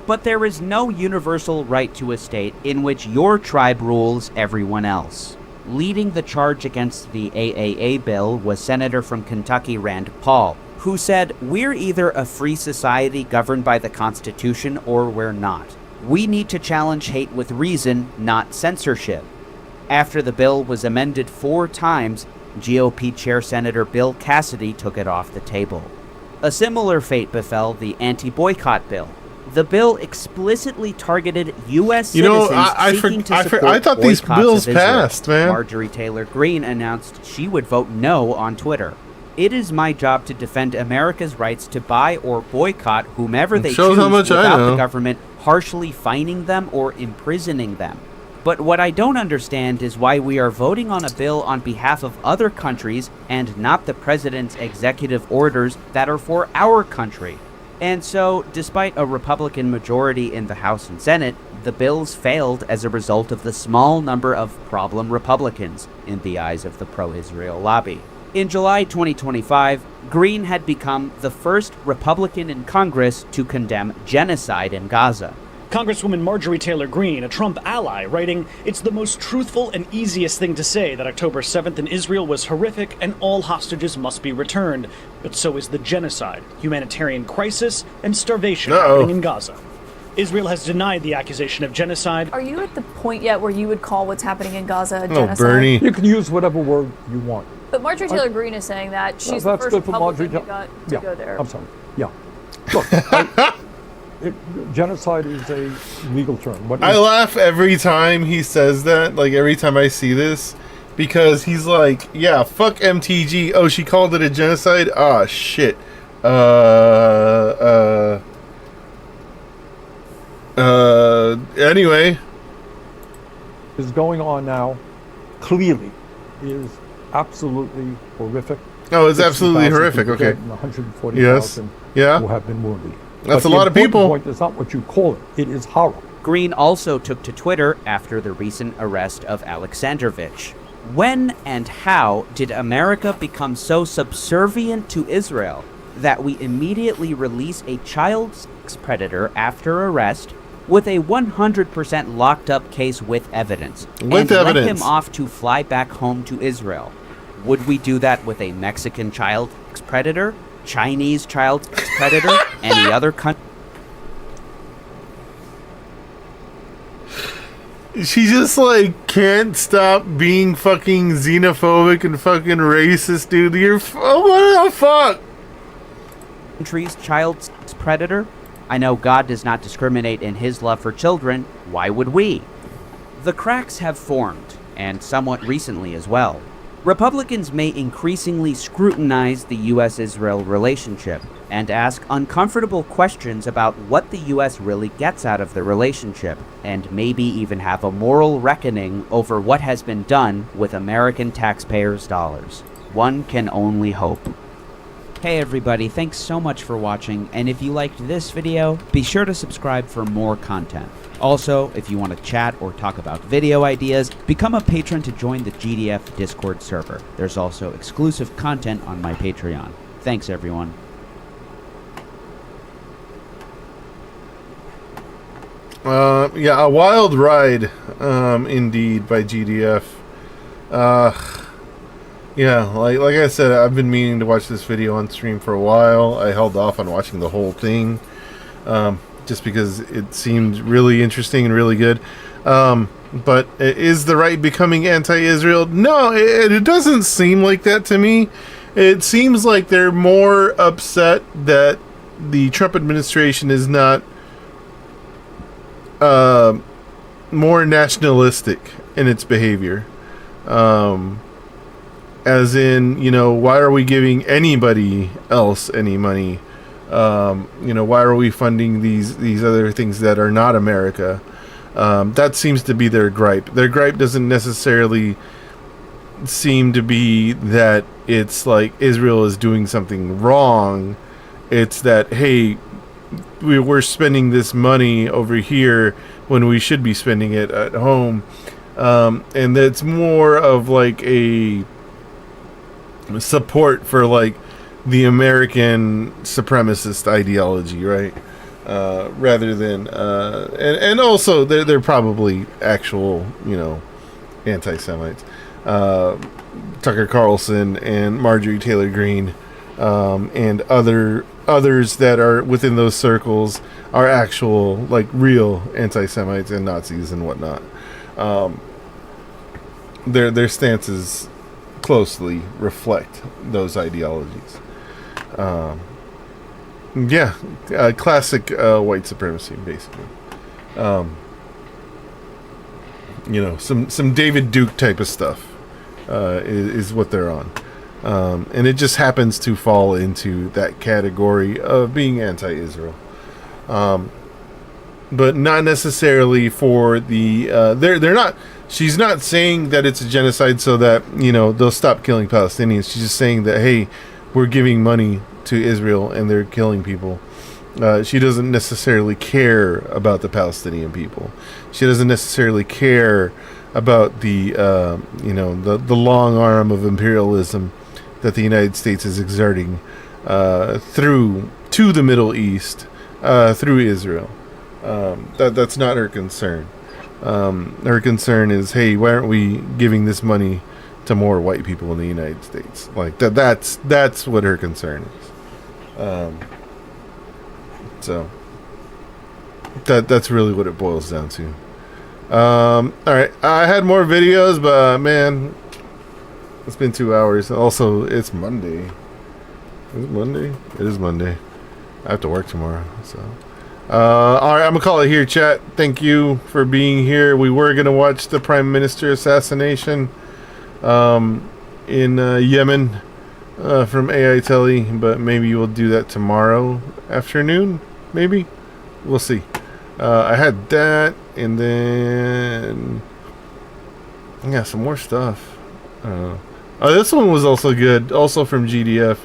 But there is no universal right to a state in which your tribe rules everyone else. Leading the charge against the AAA bill was Senator from Kentucky Rand Paul, who said, "We're either a free society governed by the Constitution or we're not. We need to challenge hate with reason, not censorship." After the bill was amended 4 times, GOP Chair Senator Bill Cassidy took it off the table. A similar fate befell the anti-boycott bill. The bill explicitly targeted U.S. citizens seeking to support I thought these boycotts bills of Israel. passed, man. Marjorie Taylor Greene announced she would vote no on Twitter. "It is my job to defend America's rights to buy or boycott whomever they choose without the government harshly fining them or imprisoning them. But what I don't understand is why we are voting on a bill on behalf of other countries and not the president's executive orders that are for our country." And so, despite a Republican majority in the House and Senate, the bills failed as a result of the small number of problem Republicans in the eyes of the pro-Israel lobby. In July 2025, Greene had become the first Republican in Congress to condemn genocide in Gaza. Congresswoman Marjorie Taylor Greene, a Trump ally, writing, "It's the most truthful and easiest thing to say that October 7th in Israel was horrific and all hostages must be returned. But so is the genocide, humanitarian crisis, and starvation happening in Gaza. Israel has denied the accusation of genocide." Are you at the point yet where you would call what's happening in Gaza a Oh, genocide? Bernie. You can use whatever word you want. But Marjorie Taylor Greene is saying that she's That's the good first for Republican Marjorie to go there. I'm sorry. Yeah. Look, genocide is a legal term. I laugh every time he says that, like every time I see this, because he's like, yeah, fuck MTG. Oh, she called it a genocide? Ah, shit. Anyway. Is going on now, clearly, is absolutely horrific. Oh, it's absolutely horrific, people okay. dead and 140,000 Yes. Yeah. who have been wounded. That's But a lot of the people. important point is not what you call it. It is horrible. Greene also took to Twitter after the recent arrest of Alexandrovich. When and how did America become so subservient to Israel that we immediately release a child sex predator after arrest with a 100% locked up case with evidence and let him off to fly back home to Israel? Would we do that with a Mexican child sex predator, Chinese child sex predator, any other country? She just like can't stop being fucking xenophobic and fucking racist, dude. What the fuck? Country's child sex predator? I know God does not discriminate in his love for children. Why would we? The cracks have formed, and somewhat recently as well. Republicans may increasingly scrutinize the U.S.-Israel relationship and ask uncomfortable questions about what the U.S. really gets out of the relationship, and maybe even have a moral reckoning over what has been done with American taxpayers' dollars. One can only hope. Hey everybody, thanks so much for watching, and if you liked this video, be sure to subscribe for more content. Also, if you want to chat or talk about video ideas, become a patron to join the GDF Discord server. There's also exclusive content on my Patreon. Thanks everyone. Yeah, a wild ride, indeed, by GDF. Yeah, like I said, I've been meaning to watch this video on stream for a while. I held off on watching the whole thing, just because it seemed really interesting and really good. But is the right becoming anti-Israel? No, it doesn't seem like that to me. It seems like they're more upset that the Trump administration is not more nationalistic in its behavior. As in, you know, why are we giving anybody else any money? You know, why are we funding these other things that are not America? That seems to be their gripe. Their gripe doesn't necessarily seem to be that it's like Israel is doing something wrong. It's that, hey, we're spending this money over here when we should be spending it at home. And it's more of like a support for like the American supremacist ideology, right? Rather than and also they're probably actual, you know, anti-Semites. Tucker Carlson and Marjorie Taylor Greene, and others that are within those circles are actual, like, real anti-Semites and Nazis and whatnot. Their stances closely reflect those ideologies. Yeah, classic white supremacy, basically. You know, some David Duke type of stuff is what they're on. And it just happens to fall into that category of being anti-Israel. But not necessarily for the... they're not... She's not saying that it's a genocide so that, you know, they'll stop killing Palestinians. She's just saying that, hey, we're giving money to Israel and they're killing people. She doesn't necessarily care about the Palestinian people. She doesn't necessarily care about the, you know, the long arm of imperialism that the United States is exerting through to the Middle East, through Israel. That's not her concern. Her concern is, hey, why aren't we giving this money to more white people in the United States? Like that's what her concern is. So that's really what it boils down to. All right, I had more videos, but man, it's been 2 hours. Also, it's Monday. Is it Monday? It is Monday. I have to work tomorrow, so. All right, I'm gonna call it here, chat. Thank you for being here. We were gonna watch the Prime Minister assassination in Yemen from AI Telly, but maybe we'll do that tomorrow afternoon. Maybe we'll see. I had that, and then yeah, some more stuff. Oh, this one was also good. Also from GDF,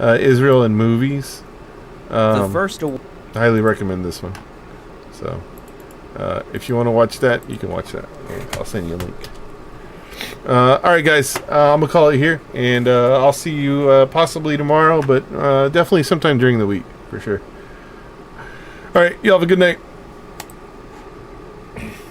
Israel and movies. The first. I highly recommend this one. So, if you want to watch that, you can watch that. I'll send you a link. Alright, guys. I'm going to call it here. And I'll see you possibly tomorrow, but definitely sometime during the week, for sure. Alright, you have a good night.